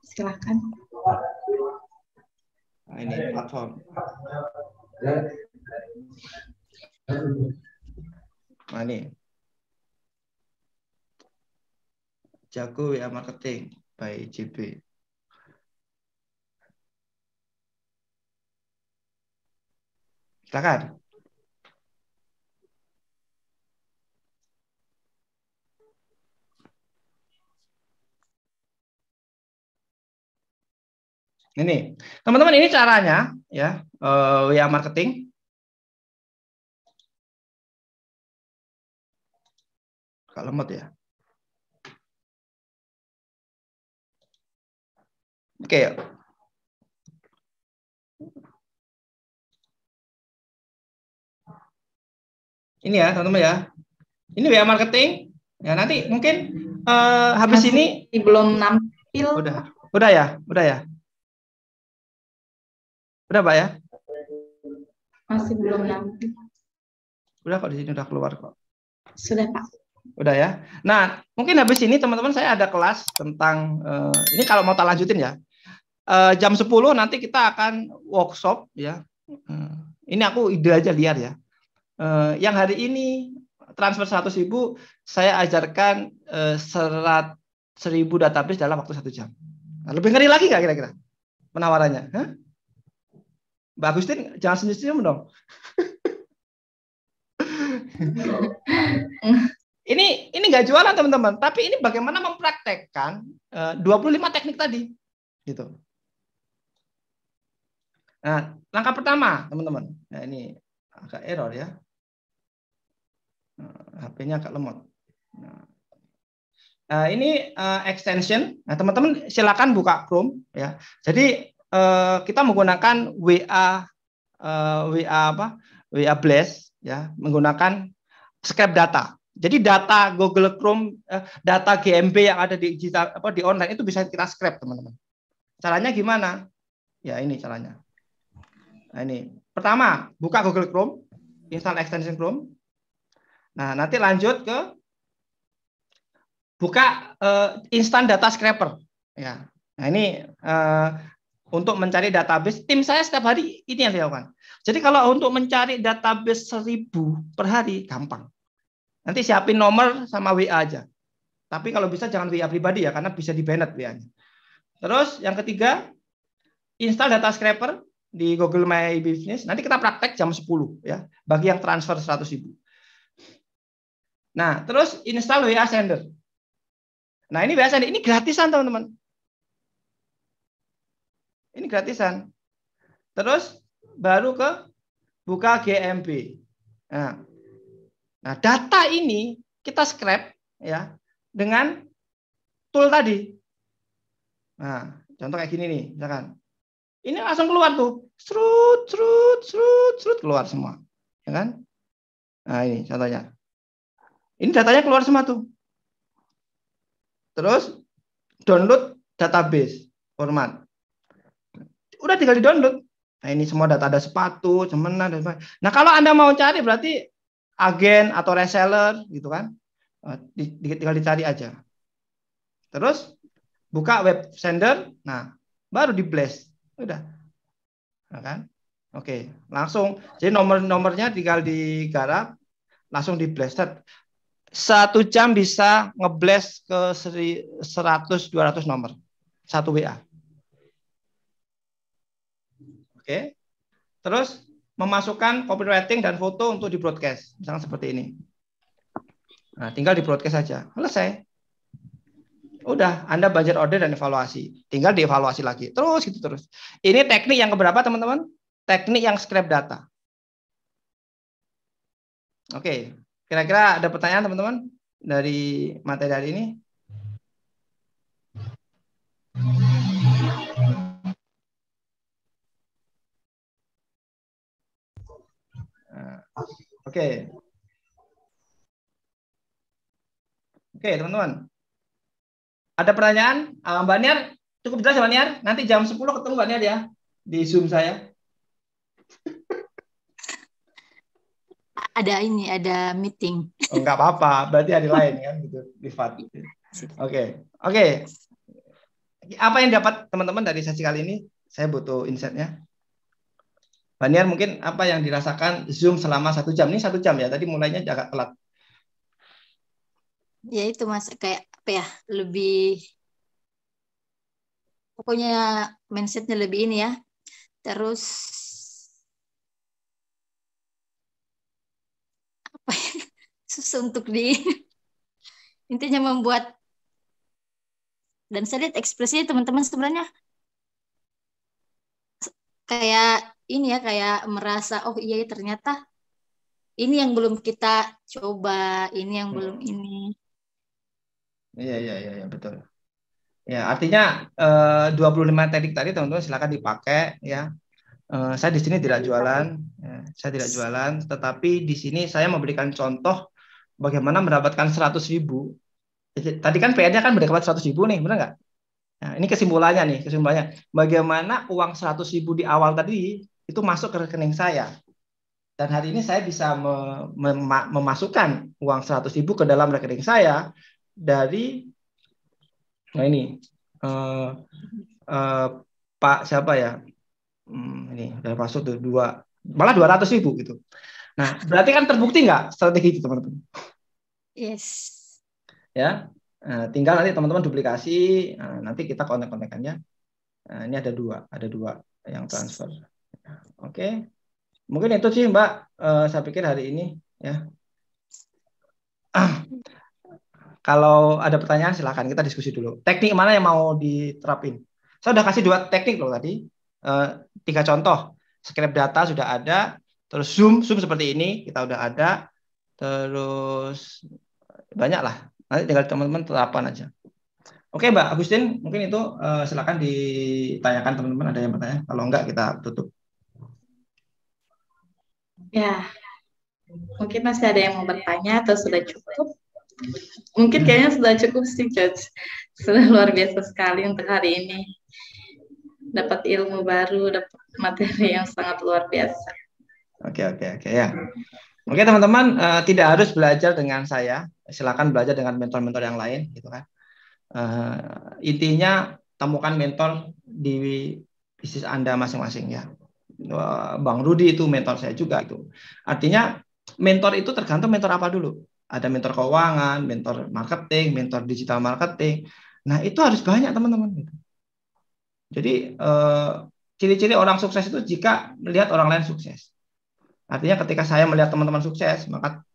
Silakan. Nah, ini platform. Nah, ini Jago WA marketing by JB. Silakan. Ini, teman-teman, ini caranya ya, WA marketing. Agak lemot ya. Oke. Ini ya, teman-teman ya. Ini WA marketing. Ya, nanti mungkin habis ini belum nampil. Udah ya. Udah, Pak ya? Masih belum nampil. Udah kok, di sini udah keluar kok. Sudah, Pak. Udah ya. Nah, mungkin habis ini teman-teman saya ada kelas tentang ini kalau mau tak lanjutin ya. Jam 10 nanti kita akan workshop ya. Ini aku ide aja liar ya. Yang hari ini transfer 100.000 saya ajarkan 100.000 database dalam waktu 1 jam. Nah, lebih ngeri lagi nggak kira-kira penawarannya? Hah? Mbak Agustin jangan senyum-senyum dong. Ini nggak jualan teman-teman, tapi ini bagaimana mempraktekkan 25 teknik tadi, gitu. Nah, langkah pertama teman-teman, nah ini agak error ya, HP-nya agak lemot. Nah, ini extension. Nah, teman-teman silakan buka Chrome ya. Jadi kita menggunakan WA WA Blast ya menggunakan scrap data. Jadi data Google Chrome, data GMB yang ada di digital di online itu bisa kita scrap, teman-teman. Caranya gimana? Ya ini caranya. Nah, ini. Pertama, buka Google Chrome, install extension Chrome. Nah, nanti lanjut ke buka instant data scraper ya. Nah, ini untuk mencari database, tim saya setiap hari ini yang dilakukan. Jadi kalau untuk mencari database 1000 per hari gampang. Nanti siapin nomor sama WA aja. Tapi kalau bisa jangan WA pribadi ya, karena bisa di-banned WA-nya. Terus yang ketiga, install data scraper di Google My Business. Nanti kita praktek jam 10 ya, bagi yang transfer 100.000. Nah, terus install WA Sender. Nah, ini WA Sender, ini gratisan, teman-teman. Ini gratisan. Terus baru ke buka GMB. Nah, data ini kita scrap ya dengan tool tadi. Nah, contoh kayak gini nih, misalkan. Ini langsung keluar tuh. Serut keluar semua. Ya kan? Nah, ini contohnya. Ini datanya keluar semua tuh. Terus download database format. Udah tinggal di-download. Nah, ini semua data, ada sepatu, cemena, dan sebagainya. Nah, kalau Anda mau cari berarti agen atau reseller gitu kan. Tinggal dicari aja. Terus buka web sender, nah baru di blast. Udah. Nah, kan? Oke, langsung. Jadi nomor-nomornya tinggal digarap, langsung di blast. 1 jam bisa ngeblast ke 100-200 nomor. 1 WA. Oke. Terus memasukkan copywriting dan foto untuk di broadcast. Misalnya seperti ini. Nah, tinggal di broadcast saja. Selesai. Udah, Anda budget order dan evaluasi. Tinggal dievaluasi lagi. Terus gitu terus. Ini teknik yang keberapa, teman-teman? Teknik yang scrap data. Oke. Kira-kira ada pertanyaan, teman-teman, dari materi hari ini? Oke. Oke, teman-teman. Ada pertanyaan? Mbak Niar, cukup jelas ya, Mbak Niar? Nanti jam 10 ketemu Mbak Niar ya, di Zoom saya. Ada meeting. Oh, enggak apa-apa, berarti hari lain kan gitu, privat. Oke. Apa yang dapat teman-teman dari sesi kali ini? Saya butuh insight-nya. Mbak Niar, mungkin apa yang dirasakan Zoom selama 1 jam? Ini 1 jam ya, tadi mulainya agak telat. Ya itu Mas, kayak apa ya, lebih pokoknya mindsetnya lebih ini ya. Terus apa ya, susah untuk intinya membuat, dan saya lihat ekspresinya teman-teman sebenarnya kayak ini ya, kayak merasa oh iya ternyata ini yang belum kita coba, ini yang belum ini. Iya, betul. Ya, artinya 25 teknik tadi teman-teman silakan dipakai ya. Saya di sini tidak jualan, ya, saya tidak jualan, tetapi di sini saya memberikan contoh bagaimana mendapatkan 100.000. Tadi kan PR-nya kan mendapat 100.000 nih, benar nggak? Nah, ini kesimpulannya. Bagaimana uang 100.000 di awal tadi itu masuk ke rekening saya. Dan hari ini saya bisa memasukkan uang 100.000 ke dalam rekening saya dari, nah ini, Pak siapa ya? Ini udah masuk tuh malah 200.000 gitu. Nah, berarti kan terbukti nggak strategi itu, teman-teman? Yes. Ya, tinggal nanti teman-teman duplikasi, nanti kita kontek-kontekannya. Ini ada dua yang transfer. Oke, mungkin itu sih Mbak. Saya pikir hari ini ya. Kalau ada pertanyaan silahkan kita diskusi dulu. Teknik mana yang mau diterapin? Saya udah kasih 2 teknik loh tadi. 3 contoh. Scrap data sudah ada. Terus Zoom seperti ini kita udah ada. Terus banyak lah. Nanti tinggal teman-teman terapan aja. Oke Mbak Agustin, mungkin itu silakan ditanyakan teman-teman, ada yang bertanya. Kalau enggak kita tutup. Ya, mungkin masih ada yang mau bertanya atau sudah cukup? Mungkin kayaknya sudah cukup sih, Coach. Sudah luar biasa sekali untuk hari ini. Dapat ilmu baru, dapat materi yang sangat luar biasa. Oke ya. Oke teman-teman, tidak harus belajar dengan saya. Silakan belajar dengan mentor-mentor yang lain, gitu kan. Intinya temukan mentor di bisnis Anda masing-masing ya. Bang Rudi itu mentor saya juga itu. Artinya mentor itu tergantung mentor apa dulu. Ada mentor keuangan, mentor marketing, mentor digital marketing. Nah, itu harus banyak teman-teman. Jadi ciri-ciri orang sukses itu jika melihat orang lain sukses. Artinya ketika saya melihat teman-teman sukses, maka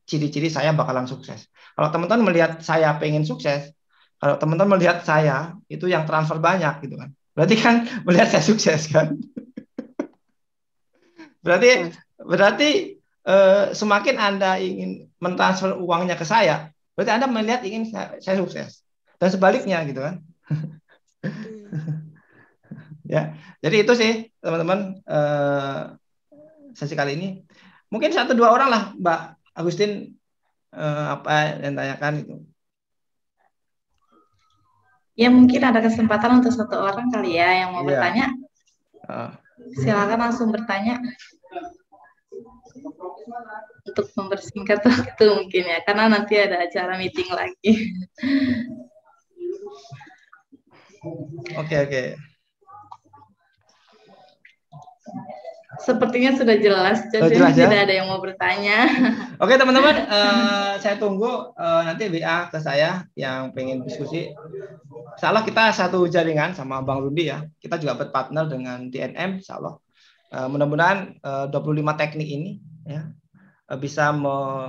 ciri-ciri saya bakalan sukses. Kalau teman-teman melihat saya pengen sukses, kalau teman-teman melihat saya itu yang transfer banyak gitu kan. Berarti kan melihat saya sukses kan. Berarti semakin Anda ingin mentransfer uangnya ke saya, berarti Anda melihat ingin saya sukses. Dan sebaliknya gitu kan. Ya, jadi itu sih teman-teman sesi kali ini. Mungkin 1-2 orang lah, Mbak Agustin, apa yang tanyakan itu. Ya mungkin ada kesempatan untuk 1 orang kali ya yang mau bertanya. Silakan langsung bertanya. Untuk mempersingkat waktu mungkin ya, karena nanti ada acara meeting lagi. Oke. Sepertinya sudah jelas, jadi jelas, tidak ya? ada yang mau bertanya. Oke teman-teman, saya tunggu nanti WA ke saya yang pengen diskusi. Insyaallah kita satu jaringan sama Bang Rudi ya. Kita juga berpartner dengan DNM, insyaallah. Mudah-mudahan 25 teknik ini ya bisa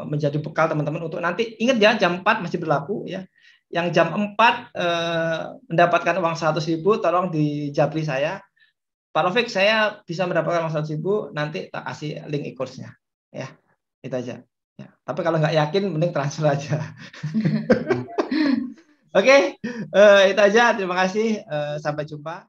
menjadi bekal teman-teman untuk nanti. Ingat ya, jam 4 masih berlaku ya. Yang jam 4 mendapatkan uang 100.000, tolong di Japri saya. Pak Rafiq, saya bisa mendapatkan uang 100.000, nanti tak kasih link e-course-nya. Ya, itu aja. Ya. Tapi kalau nggak yakin, mending transfer aja. Oke, itu aja. Terima kasih. Sampai jumpa.